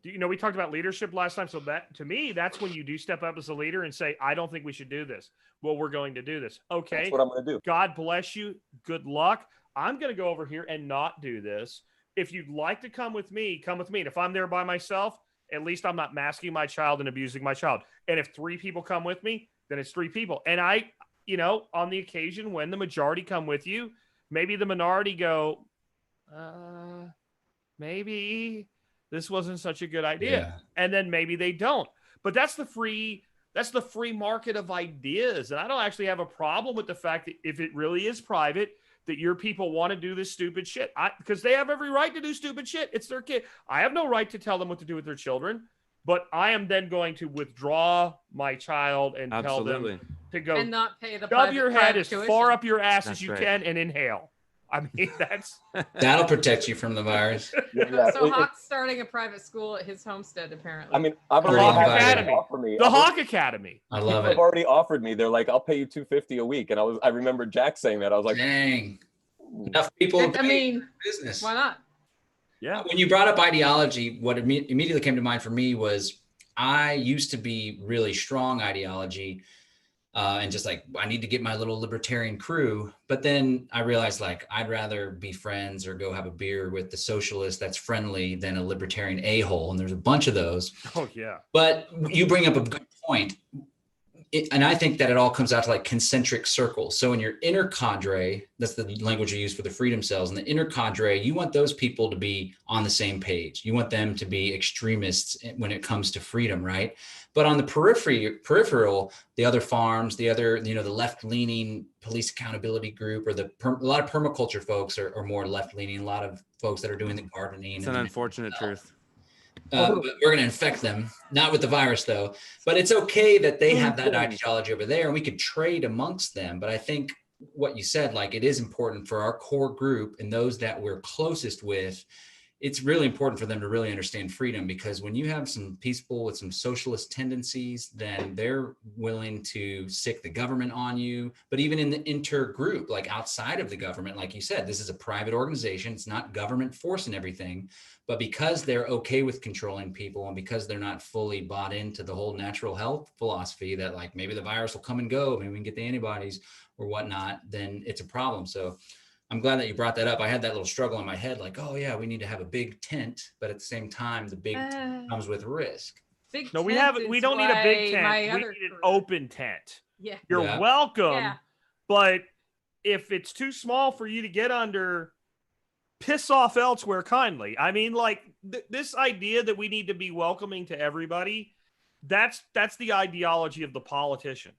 you know, we talked about leadership last time. So that, to me, that's when you do step up as a leader and say, I don't think we should do this. Well, we're going to do this. Okay. That's what I'm going to do. God bless you. Good luck. I'm going to go over here and not do this. If you'd like to come with me, come with me. And if I'm there by myself, at least I'm not masking my child and abusing my child. And if 3 people come with me, then it's 3 people. And I, you know, on the occasion when the majority come with you, maybe the minority go, maybe this wasn't such a good idea. Yeah. And then maybe they don't. But that's the free market of ideas. And I don't actually have a problem with the fact that if it really is private, that your people want to do this stupid shit, because they have every right to do stupid shit. It's their kid. I have no right to tell them what to do with their children, but I am then going to withdraw my child and tell them to go and not pay the shove your head as tuition. far up your ass That's as you right. can and inhale. I mean, That'll protect you from the virus. So Hawk's starting a private school at his homestead, apparently. I mean, I've The already Hawk had Academy. people offer me. the Hawk Academy. I love People it. have already offered me. They're like, I'll pay you $250 a week. And I remember Jack saying that. I was like, Dang. Enough people. I mean, business. why not? Yeah. When you brought up ideology, what immediately came to mind for me was I used to be really strong ideology and just like, I need to get my little libertarian crew. But then I realized, like, I'd rather be friends or go have a beer with the socialist that's friendly than a libertarian a-hole. And there's a bunch of those. Oh, yeah. But you bring up a good point. And I think that it all comes out to like concentric circles. So in your inner cadre, that's the language you use for the freedom cells. In the inner cadre, you want those people to be on the same page. You want them to be extremists when it comes to freedom, right? But on the peripheral, the other farms, the other, you know, the left-leaning police accountability group, or a lot of permaculture folks are more left-leaning. A lot of folks that are doing the gardening. It's an unfortunate truth. But we're going to infect them, not with the virus though. But it's okay that they have that ideology over there and we could trade amongst them. But I think what you said, like, it is important for our core group and those that we're closest with. It's really important for them to really understand freedom, because when you have some people with some socialist tendencies, then they're willing to sick the government on you. But even in the intergroup, like outside of the government, like you said, this is a private organization. It's not government forcing everything. But because they're okay with controlling people and because they're not fully bought into the whole natural health philosophy that, like, maybe the virus will come and go, maybe we can get the antibodies or whatnot, then it's a problem. So I'm glad that you brought that up. I had that little struggle in my head, like, oh yeah, we need to have a big tent, but at the same time, the big tent comes with risk. No, we don't need a big tent. We need an open tent. Yeah. You're welcome. Yeah. But if it's too small for you to get under, piss off elsewhere kindly. I mean, like, this idea that we need to be welcoming to everybody, that's the ideology of the politician.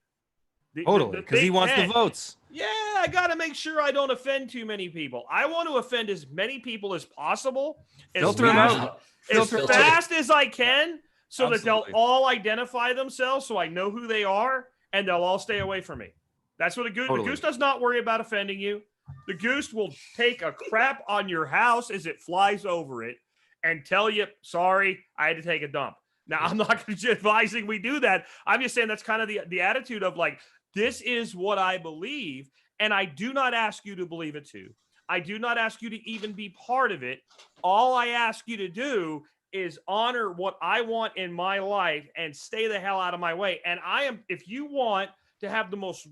Totally, because he wants the votes. Yeah, I got to make sure I don't offend too many people. I want to offend as many people as possible, Filter them out. as fast as I can, so Absolutely. that they'll all identify themselves, so I know who they are, and they'll all stay away from me. That's what a goose. Totally. The goose does not worry about offending you. The goose will take a crap on your house as it flies over it and tell you, sorry, I had to take a dump. Now, I'm not advising we do that. I'm just saying that's kind of the attitude of, like, this is what I believe, and I do not ask you to believe it too. I do not ask you to even be part of it. All I ask you to do is honor what I want in my life and stay the hell out of my way. And if you want to have the most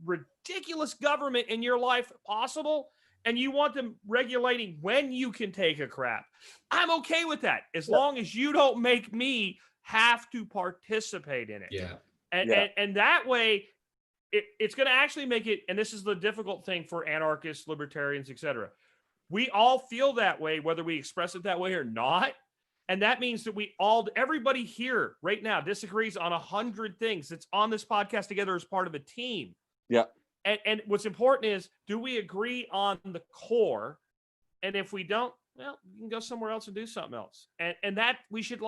ridiculous government in your life possible, and you want them regulating when you can take a crap, I'm okay with that, as long as you don't make me have to participate in it. Yeah. And that way, it's going to actually make it, and this is the difficult thing for anarchists, libertarians, etc. We all feel that way, whether we express it that way or not. And that means that everybody here right now disagrees on 100 things that's on this podcast together as part of a team. Yeah. And what's important is, do we agree on the core? And if we don't, well, you can go somewhere else and do something else. And that we should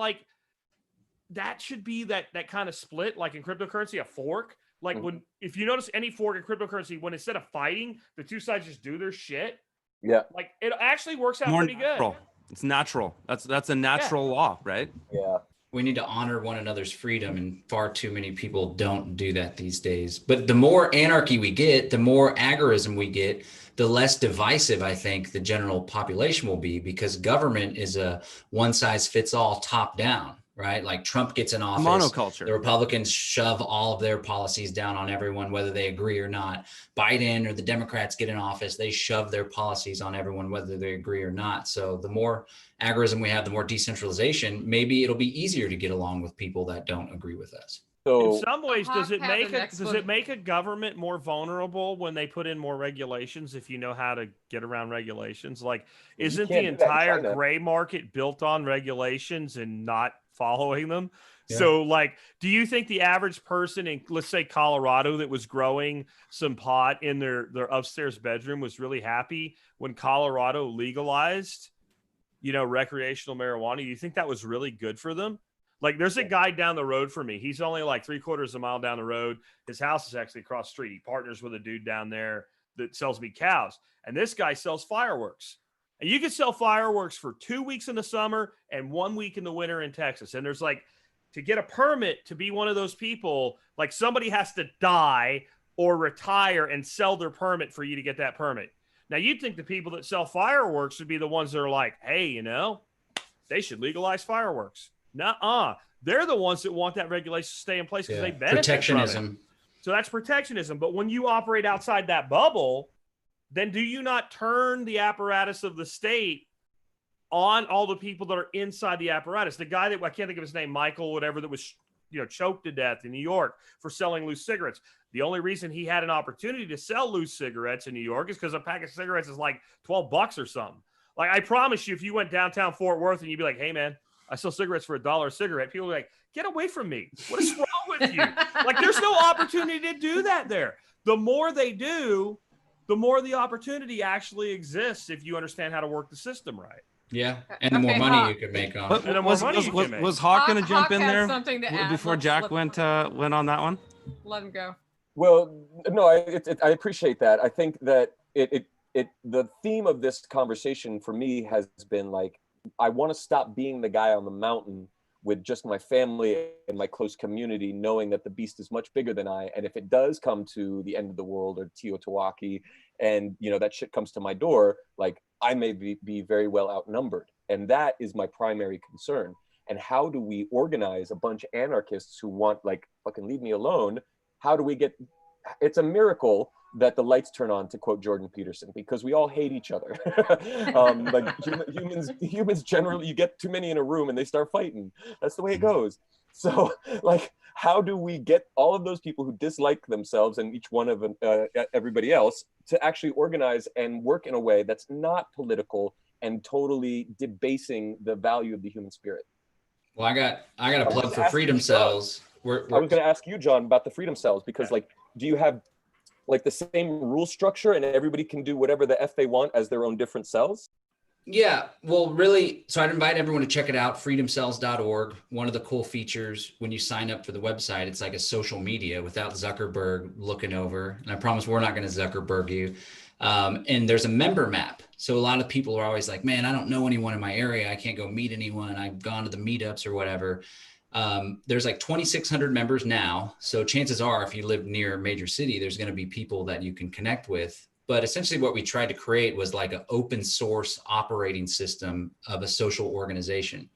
that should be that kind of split, like in cryptocurrency, a fork. Like if you notice any fork in cryptocurrency, when instead of fighting, the two sides just do their shit. Yeah. Like it actually works out More pretty natural. good. It's natural. That's a natural law, right? Yeah. We need to honor one another's freedom, and far too many people don't do that these days. But the more anarchy we get, the more agorism we get, the less divisive I think the general population will be, because government is a one size fits all, top down, right? Like Trump gets in office, Monoculture. the Republicans shove all of their policies down on everyone, whether they agree or not. Biden or the Democrats get in office, they shove their policies on everyone, whether they agree or not. So the more agorism we have, the more decentralization, maybe it'll be easier to get along with people that don't agree with us. So In some ways, does it Hawk, make a government more vulnerable when they put in more regulations if you know how to get around regulations? Like, isn't the can't do that in entire China. gray market built on regulations and not following them? Yeah. So, like, do you think the average person in, let's say, Colorado that was growing some pot in their upstairs bedroom was really happy when Colorado legalized, recreational marijuana? Do you think that was really good for them? Like, there's a guy down the road from me. He's only like 3/4 of a mile down the road. His house is actually across the street. He partners with a dude down there that sells me cows. And this guy sells fireworks. And you can sell fireworks for 2 weeks in the summer and 1 week in the winter in Texas. And there's like, to get a permit to be one of those people, like somebody has to die or retire and sell their permit for you to get that permit. Now, you'd think the people that sell fireworks would be the ones that are like, hey, they should legalize fireworks. Nuh-uh. They're the ones that want that regulation to stay in place because they benefit Protectionism. from it. So that's protectionism. But when you operate outside that bubble, then do you not turn the apparatus of the state on all the people that are inside the apparatus? The guy that, I can't think of his name, Michael, whatever, that was choked to death in New York for selling loose cigarettes. The only reason he had an opportunity to sell loose cigarettes in New York is because a pack of cigarettes is like $12 or something. Like, I promise you, if you went downtown Fort Worth and you'd be like, hey, man, I sell cigarettes for $1 a cigarette, people are like, get away from me. What is wrong with you? Like, there's no opportunity to do that there. The more they do, the more the opportunity actually exists if you understand how to work the system right. Yeah, and the more money you can make on it. Was Hawk going to jump Hawk in has there something to add. before Jack went on that one? Let him go. Well, no, I appreciate that. I think that the theme of this conversation for me has been like, I want to stop being the guy on the mountain with just my family and my close community, knowing that the beast is much bigger than I. And if it does come to the end of the world or Teotihuacan, and that shit comes to my door, like, I may be very well outnumbered. And that is my primary concern. And how do we organize a bunch of anarchists who want, like, fucking leave me alone? How do we it's a miracle that the lights turn on, to quote Jordan Peterson, because we all hate each other. Like humans generally, you get too many in a room and they start fighting. That's the way it goes. So, like, how do we get all of those people who dislike themselves and each one of everybody else to actually organize and work in a way that's not political and totally debasing the value of the human spirit? Well, I got a plug for Freedom Cells. I was going to ask you, John, about the Freedom Cells, because, like, do you have like the same rule structure and everybody can do whatever the F they want as their own different cells? Yeah, well, really, so I'd invite everyone to check it out, freedomcells.org. One of the cool features when you sign up for the website, it's like a social media without Zuckerberg looking over. And I promise we're not going to Zuckerberg you. And there's a member map. So a lot of people are always like, man, I don't know anyone in my area. I can't go meet anyone. I've gone to the meetups or whatever. There's like 2,600 members now. So chances are, if you live near a major city, there's going to be people that you can connect with. But essentially what we tried to create was like an open source operating system of a social organization.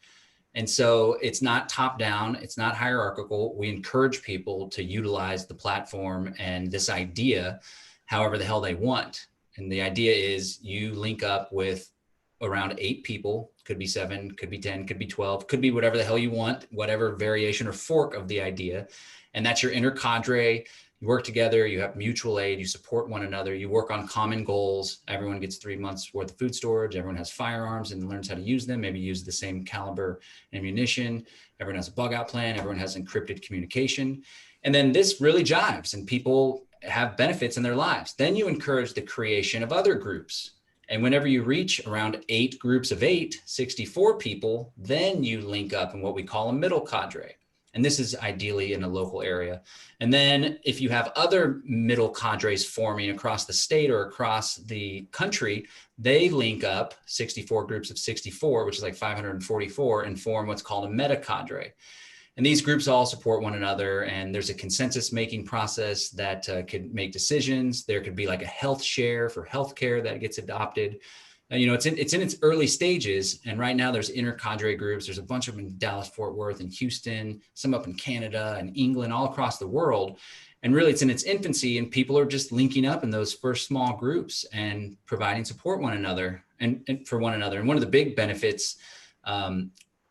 And so it's not top down, it's not hierarchical. We encourage people to utilize the platform and this idea however the hell they want. And the idea is you link up with around 8 people, could be 7, could be 10, could be 12, could be whatever the hell you want, whatever variation or fork of the idea. And that's your inner cadre. You work together, you have mutual aid, you support one another, you work on common goals. Everyone gets 3 months worth of food storage. Everyone has firearms and learns how to use them, maybe use the same caliber ammunition. Everyone has a bug out plan. Everyone has encrypted communication. And then this really jives and people have benefits in their lives. Then you encourage the creation of other groups. And whenever you reach around 8 groups of 8, 64 people, then you link up in what we call a middle cadre. And this is ideally in a local area. And then if you have other middle cadres forming across the state or across the country, they link up 64 groups of 64, which is like 544, and form what's called a meta cadre. And these groups all support one another, and there's a consensus making process that could make decisions. There could be like a health share for healthcare that gets adopted. You know, it's in its early stages, and right now there's inter-cadre groups. There's a bunch of them in Dallas, Fort Worth, and Houston, some up in Canada and England, all across the world. And really, it's in its infancy, and people are just linking up in those first small groups and providing support one another and for one another. And one of the big benefits,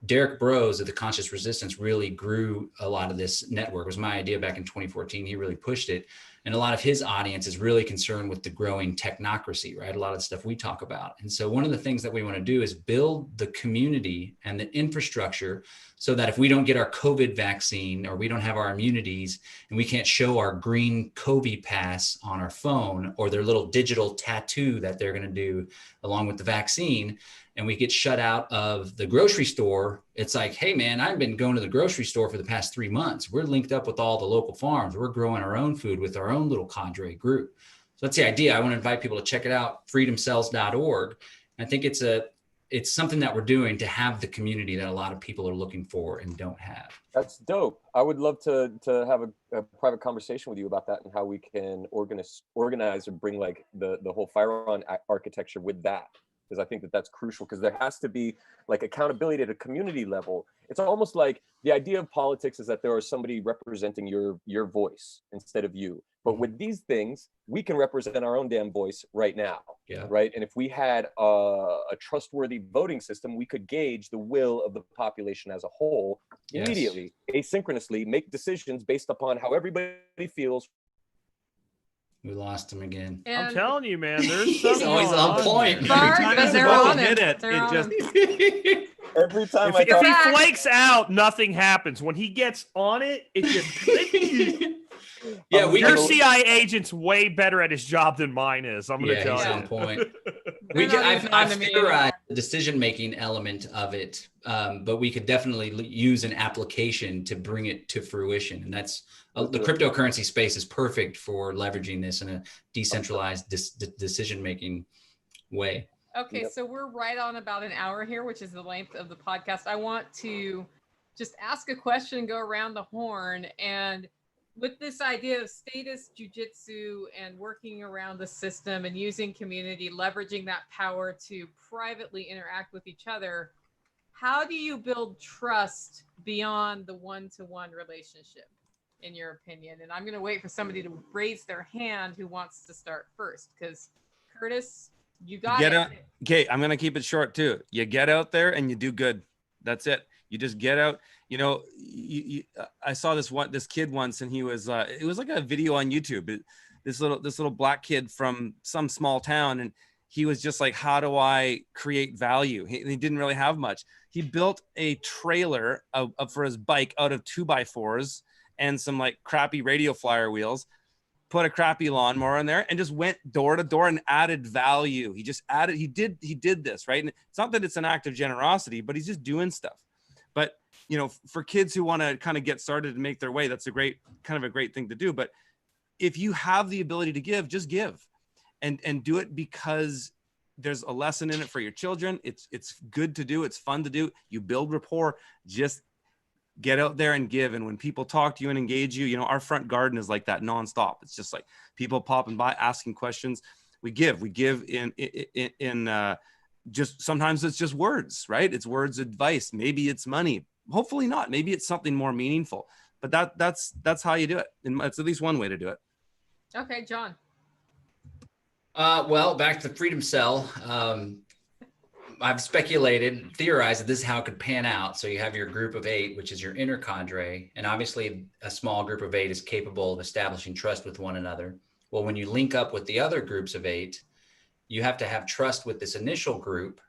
Derek Bros of the Conscious Resistance really grew a lot of this network. It was my idea back in 2014. He really pushed it. And a lot of his audience is really concerned with the growing technocracy, right? A lot of the stuff we talk about. And so one of the things that we want to do is build the community and the infrastructure so that if we don't get our COVID vaccine or we don't have our immunities and we can't show our green COVID pass on our phone or their little digital tattoo that they're going to do along with the vaccine, and we get shut out of the grocery store, it's like, hey man, I've been going to the grocery store for the past 3 months. We're linked up with all the local farms. We're growing our own food with our own little cadre group. So that's the idea. I want to invite people to check it out, freedomcells.org. I think it's something that we're doing to have the community that a lot of people are looking for and don't have. That's dope. I would love to have a private conversation with you about that and how we can organize or bring like the whole firearm architecture with that. Because I think that that's crucial, because there has to be like accountability at a community level. It's almost like the idea of politics is that there is somebody representing your voice instead of you. But with these things, we can represent our own damn voice right now. Yeah. Right. And if we had a trustworthy voting system, we could gauge the will of the population as a whole immediately, asynchronously, make decisions based upon how everybody feels. We lost him again. And I'm telling you, man, there's He's something always going on point. Mark, Every time but he's they're about on to it. hit it, They're it on just it. Every time If I he talk, flakes out, nothing happens. When he gets on it, it just. Yeah, Your CIA agent's way better at his job than mine is. I'm going to tell he's you. on point. They're not even on I've to me theorized the decision-making element of it, but we could definitely use an application to bring it to fruition. And that's the cryptocurrency space is perfect for leveraging this in a decentralized decision-making way. Okay, Yep. so we're right on about an hour here, which is the length of the podcast. I want to just ask a question and go around the horn. And with this idea of status jujitsu and working around the system and using community, leveraging that power to privately interact with each other, how do you build trust beyond the one-to-one relationship, in your opinion? And I'm going to wait for somebody to raise their hand who wants to start first, because Curtis, you got get it. out. Okay, I'm gonna keep it short too. You get out there and you do good. That's it. You just get out. You know, I saw this kid once, and he was it was like a video on YouTube. This little black kid from some small town, and he was just like, how do I create value? He didn't really have much. He built a trailer for his bike out of 2x4s and some like crappy radio flyer wheels, put a crappy lawnmower in there, and just went door to door and added value. He did this, right? And it's not that it's an act of generosity, but he's just doing stuff. But, you know, for kids who want to kind of get started and make their way, that's a great thing to do. But if you have the ability to give, just give and do it, because there's a lesson in it for your children. It's good to do. It's fun to do. You build rapport. Just get out there and give. And when people talk to you and engage you, you know, our front garden is like that nonstop. It's just like people popping by, asking questions. We give in just, sometimes it's just words, right? It's words, advice. Maybe it's money. Hopefully not. Maybe it's something more meaningful, but that's how you do it. And it's at least one way to do it. Okay, John. Well, back to the Freedom Cell. I've theorized that this is how it could pan out. So you have your group of 8, which is your inner cadre. And obviously a small group of 8 is capable of establishing trust with one another. Well, when you link up with the other groups of 8, you have to have trust with this initial group.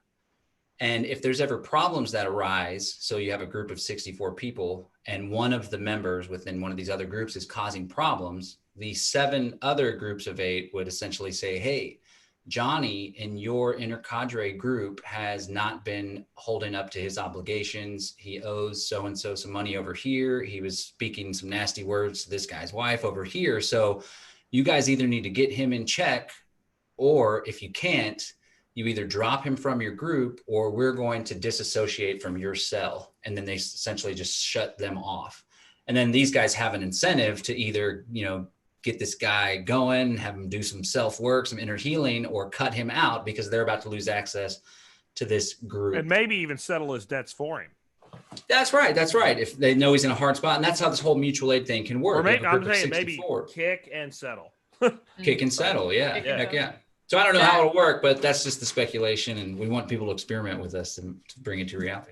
And if there's ever problems that arise, so you have a group of 64 people and one of the members within one of these other groups is causing problems, the 7 other groups of 8 would essentially say, hey, Johnny in your inner cadre group has not been holding up to his obligations. He owes so-and-so some money over here. He was speaking some nasty words to this guy's wife over here. So you guys either need to get him in check, or if you can't, you either drop him from your group or we're going to disassociate from your cell. And then they essentially just shut them off. And then these guys have an incentive to either, get this guy going, have him do some self-work, some inner healing, or cut him out because they're about to lose access to this group. And maybe even settle his debts for him. That's right. If they know he's in a hard spot, and that's how this whole mutual aid thing can work. Or maybe, I'm saying maybe kick and settle. Kick and settle, yeah. Heck yeah. So I don't know how it'll work, but that's just the speculation, and we want people to experiment with us to bring it to reality.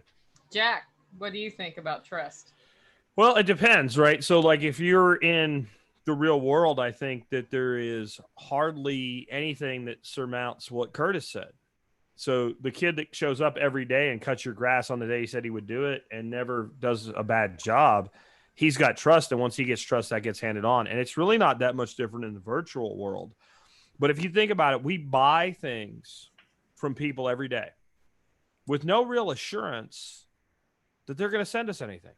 Jack, what do you think about trust? Well, it depends, right? So, like, if you're in the real world, I think that there is hardly anything that surmounts what Curtis said. So the kid that shows up every day and cuts your grass on the day he said he would do it and never does a bad job, he's got trust. And once he gets trust, that gets handed on. And it's really not that much different in the virtual world. But if you think about it, we buy things from people every day with no real assurance that they're going to send us anything.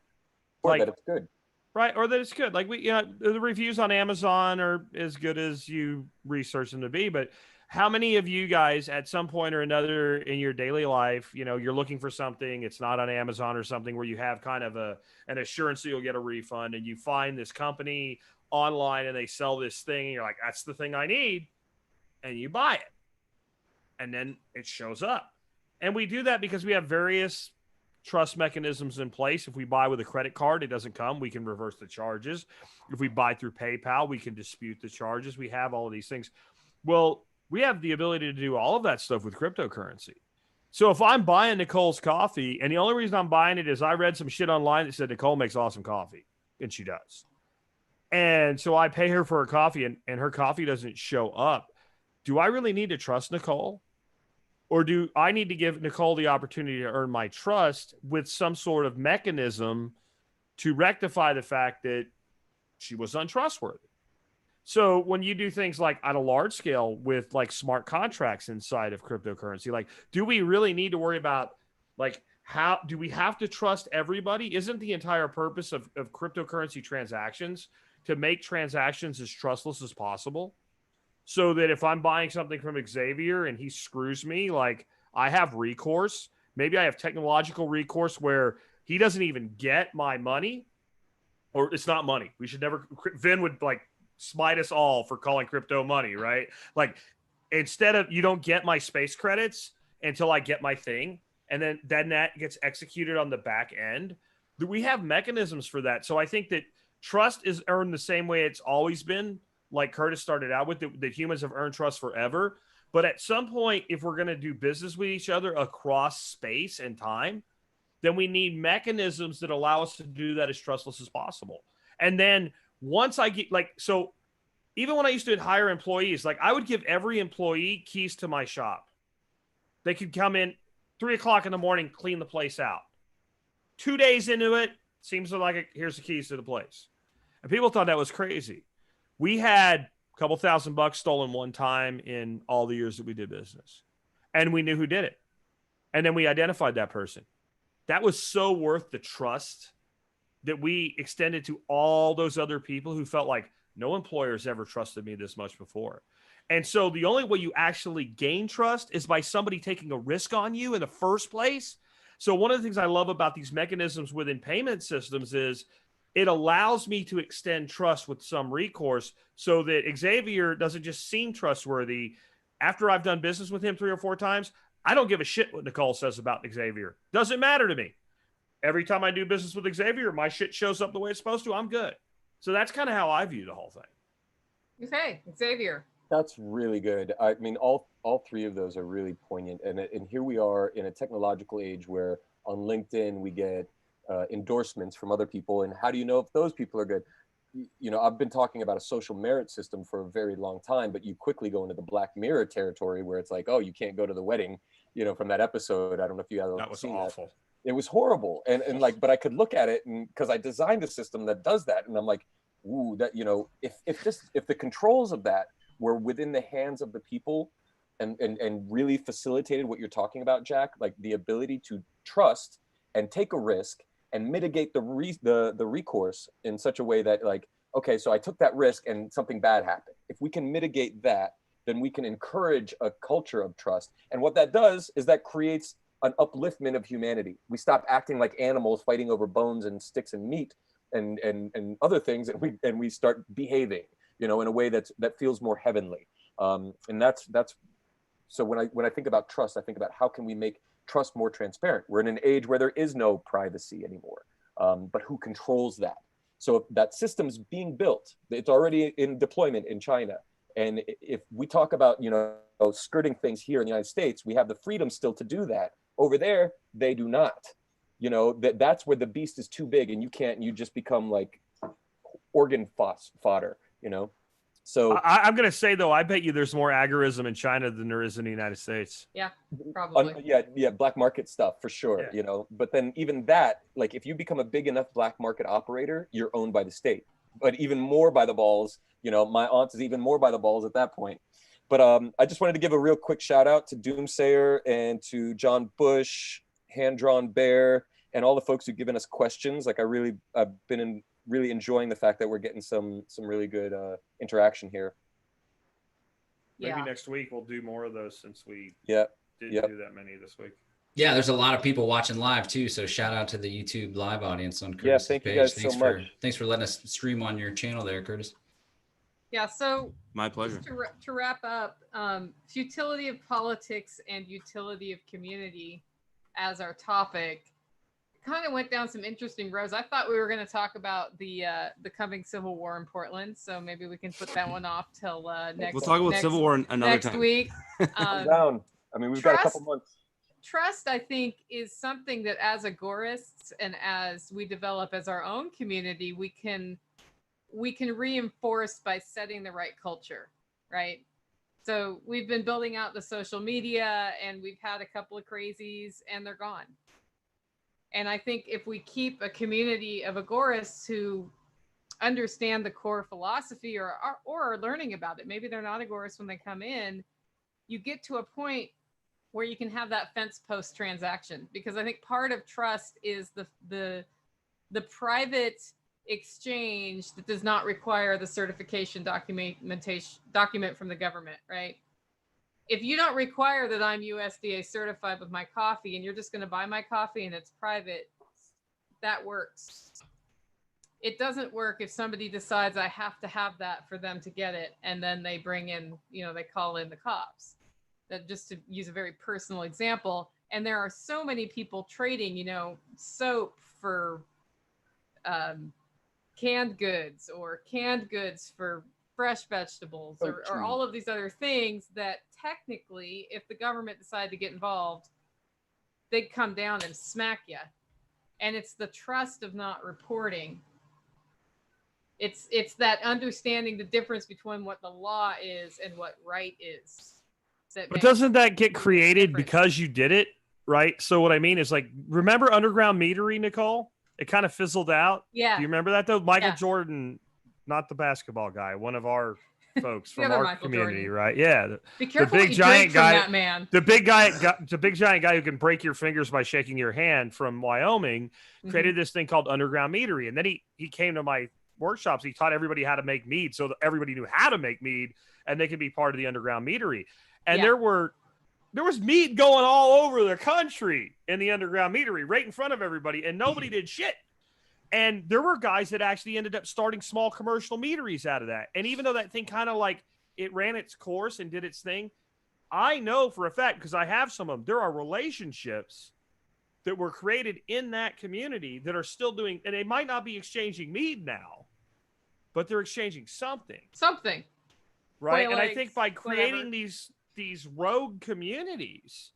Or that it's good. Right, or that it's good. Like the reviews on Amazon are as good as you research them to be. But how many of you guys at some point or another in your daily life, you're looking for something, it's not on Amazon or something where you have kind of an assurance that you'll get a refund, and you find this company online and they sell this thing and you're like, that's the thing I need, and you buy it. And then it shows up. And we do that because we have various trust mechanisms in place. If we buy with a credit card, it doesn't come, we can reverse the charges. If we buy through PayPal, we can dispute the charges. We have all of these things. Well, we have the ability to do all of that stuff with cryptocurrency. So if I'm buying Nicole's coffee, and the only reason I'm buying it is I read some shit online that said Nicole makes awesome coffee, and she does. And so I pay her for her coffee, and her coffee doesn't show up. Do I really need to trust Nicole? Or do I need to give Nicole the opportunity to earn my trust with some sort of mechanism to rectify the fact that she was untrustworthy? So when you do things like on a large scale with like smart contracts inside of cryptocurrency, like, do we really need to worry about, like, how do we have to trust everybody? Isn't the entire purpose of cryptocurrency transactions to make transactions as trustless as possible? So that if I'm buying something from Xavier and he screws me, like, I have recourse. Maybe I have technological recourse where he doesn't even get my money, or it's not money. We should never, Vin would like smite us all for calling crypto money, right? Like, instead of, you don't get my space credits until I get my thing. And then that gets executed on the back end. We have mechanisms for that. So I think that trust is earned the same way it's always been. Like Curtis started out with, that humans have earned trust forever. But at some point, if we're going to do business with each other across space and time, then we need mechanisms that allow us to do that as trustless as possible. And then once I get, like, so even when I used to hire employees, like, I would give every employee keys to my shop. They could come in 3 o'clock in the morning, clean the place out. 2 days into it, seems like here's the keys to the place. And people thought that was crazy. We had a couple $1,000 stolen one time in all the years that we did business. And we knew who did it. And then we identified that person. That was so worth the trust that we extended to all those other people who felt like no employer's ever trusted me this much before. And so the only way you actually gain trust is by somebody taking a risk on you in the first place. So one of the things I love about these mechanisms within payment systems is it allows me to extend trust with some recourse so that Xavier doesn't just seem trustworthy. After I've done business with him 3 or 4 times, I don't give a shit what Nicole says about Xavier. Doesn't matter to me. Every time I do business with Xavier, my shit shows up the way it's supposed to. I'm good. So that's kind of how I view the whole thing. Okay, Xavier. That's really good. I mean, all 3 of those are really poignant. And here we are in a technological age where on LinkedIn we get endorsements from other people. And how do you know if those people are good? I've been talking about a social merit system for a very long time, but you quickly go into the Black Mirror territory where it's like, oh, you can't go to the wedding, from that episode. I don't know if you have that was seen awful. That. It was horrible. And like, but I could look at it, and because I designed a system that does that. And I'm like, ooh, that, if the controls of that were within the hands of the people, and really facilitated what you're talking about, Jack, like the ability to trust and take a risk and mitigate the recourse in such a way that, like, okay, so I took that risk and something bad happened. If we can mitigate that, then we can encourage a culture of trust. And what that does is that creates an upliftment of humanity. We stop acting like animals fighting over bones and sticks and meat and other things, and we start behaving, in a way that feels more heavenly. And that's so when I think about trust, I think about how can we make trust more transparent. We're in an age where there is no privacy anymore, but who controls that? So if that system's being built, it's already in deployment in China. And if we talk about, skirting things here in the United States, we have the freedom still to do that. Over there, they do not. That's where the beast is too big, and you just become like organ fodder, So I'm going to say, though, I bet you there's more agorism in China than there is in the United States. Yeah, probably. Yeah, black market stuff for sure, Yeah. But then even that, like if you become a big enough black market operator, you're owned by the state. But even more by the balls, my aunt is even more by the balls at that point. But I just wanted to give a real quick shout out to Doomsayer and to John Bush, Hand Drawn Bear, and all the folks who've given us questions. Like I've been really enjoying the fact that we're getting some really good interaction here. Maybe next week we'll do more of those since we didn't do that many this week. Yeah, there's a lot of people watching live too. So shout out to the YouTube live audience on Curtis's thank page. You guys so much. Thanks for letting us stream on your channel there, Curtis. Yeah, so my pleasure. To wrap up, futility of politics and utility of community as our topic kind of went down some interesting roads. I thought we were going to talk about the coming civil war in Portland, so maybe we can put that one off till next. We'll talk about civil war another time. Next week. Down. I mean, we've got a couple months. Trust, I think, is something that as agorists and as we develop as our own community, we can reinforce by setting the right culture, right? So we've been building out the social media and we've had a couple of crazies and they're gone. And I think if we keep a community of agorists who understand the core philosophy or are learning about it, maybe they're not agorists when they come in, you get to a point where you can have that fence post transaction. Because I think part of trust is the private exchange that does not require the certification document from the government, right? If you don't require that I'm USDA certified with my coffee and you're just going to buy my coffee and it's private, that works. It doesn't work if somebody decides I have to have that for them to get it, and then they bring in, they call in the cops. That, just to use a very personal example, and there are so many people trading, soap for canned goods or canned goods for fresh vegetables or all of these other things that technically, if the government decided to get involved, they'd come down and smack you. And it's the trust of not reporting. It's that understanding the difference between what the law is and what right is. But doesn't that get created because you did it, right? So what I mean is, like, remember underground metering, Nicole? It kind of fizzled out. Yeah. Do you remember that, though? Michael Jordan, not the basketball guy, one of our folks from our Michael community, Jordan. right? Yeah. Be careful the big giant guy, that man. The big giant guy who can break your fingers by shaking your hand from Wyoming created this thing called underground metering. And then he came to my workshops. He taught everybody how to make mead so that everybody knew how to make mead and they could be part of the underground meadery. And there was meat going all over the country in the underground meadery right in front of everybody, and nobody did shit. And there were guys that actually ended up starting small commercial meaderies out of that. And even though that thing kind of like it ran its course and did its thing, I know for a fact, because I have some of them, there are relationships that were created in that community that are still doing, and they might not be exchanging mead now, but they're exchanging something. Right. And I think by creating these rogue communities,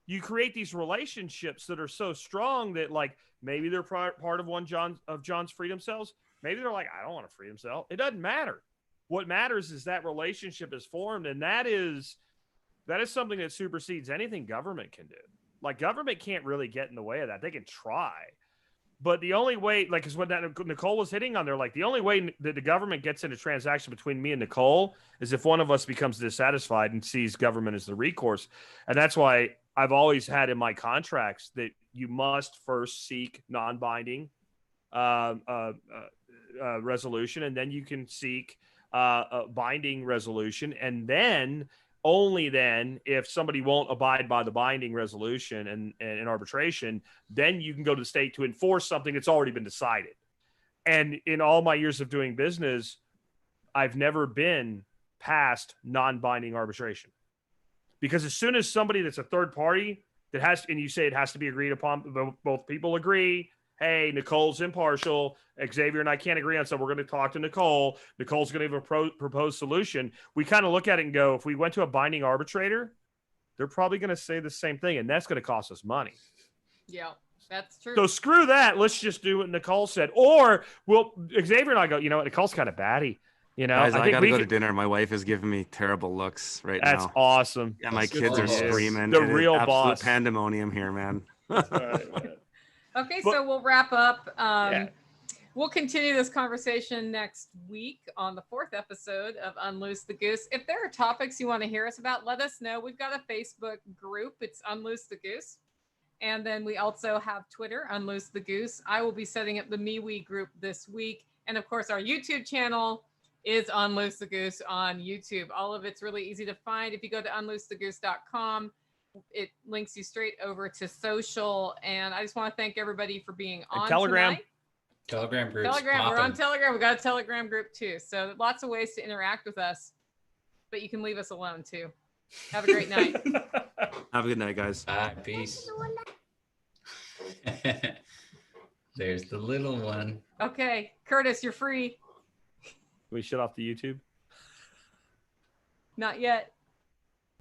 you create these relationships that are so strong that, like, maybe they're part of John's freedom cells. Maybe they're like, I don't want a freedom cell. It doesn't matter. What matters is that relationship is formed, and that is something that supersedes anything government can do. Like, government can't really get in the way of that. They can try, But the only way, like, is what that Nicole was hitting on there, like, the only way that the government gets in a transaction between me and Nicole is if one of us becomes dissatisfied and sees government as the recourse. And that's why I've always had in my contracts that you must first seek non-binding resolution, and then you can seek a binding resolution. And then only then, if somebody won't abide by the binding resolution and in arbitration, then you can go to the state to enforce something that's already been decided. And in all my years of doing business, I've never been past non-binding arbitration, because as soon as somebody that's a third party that has, and you say it has to be agreed upon, both people agree, hey, Nicole's impartial, Xavier and I can't agree on something, we're going to talk to Nicole. Nicole's going to have a proposed solution. We kind of look at it and go, if we went to a binding arbitrator, they're probably going to say the same thing, and that's going to cost us money. Yeah, that's true. So screw that. Let's just do what Nicole said. Or, well, Xavier and I go, you know what, Nicole's kind of batty. You know, Guys, I got to go to dinner. My wife is giving me terrible looks right now. That's awesome. Yeah, my kids are screaming. The It is real absolute boss. pandemonium here, man. All right, man. Okay, But- so we'll wrap up. Yeah. We'll continue this conversation next week on the 4th episode of Unloose the Goose. If there are topics you want to hear us about, let us know. We've got a Facebook group. It's Unloose the Goose. And then we also have Twitter, Unloose the Goose. I will be setting up the MeWe group this week. And of course, our YouTube channel is Unloose the Goose on YouTube. All of it's really easy to find. If you go to unloosethegoose.com, it links you straight over to social. And I just want to thank everybody for being on Telegram. tonight. Telegram groups. Telegram. We're on popping. Telegram. We got a Telegram group too. So lots of ways to interact with us, but you can leave us alone too. Have a great night. Have a good night, guys. Bye. Peace. There's the little one. Okay, Curtis, you're free. We shut off the YouTube. Not yet.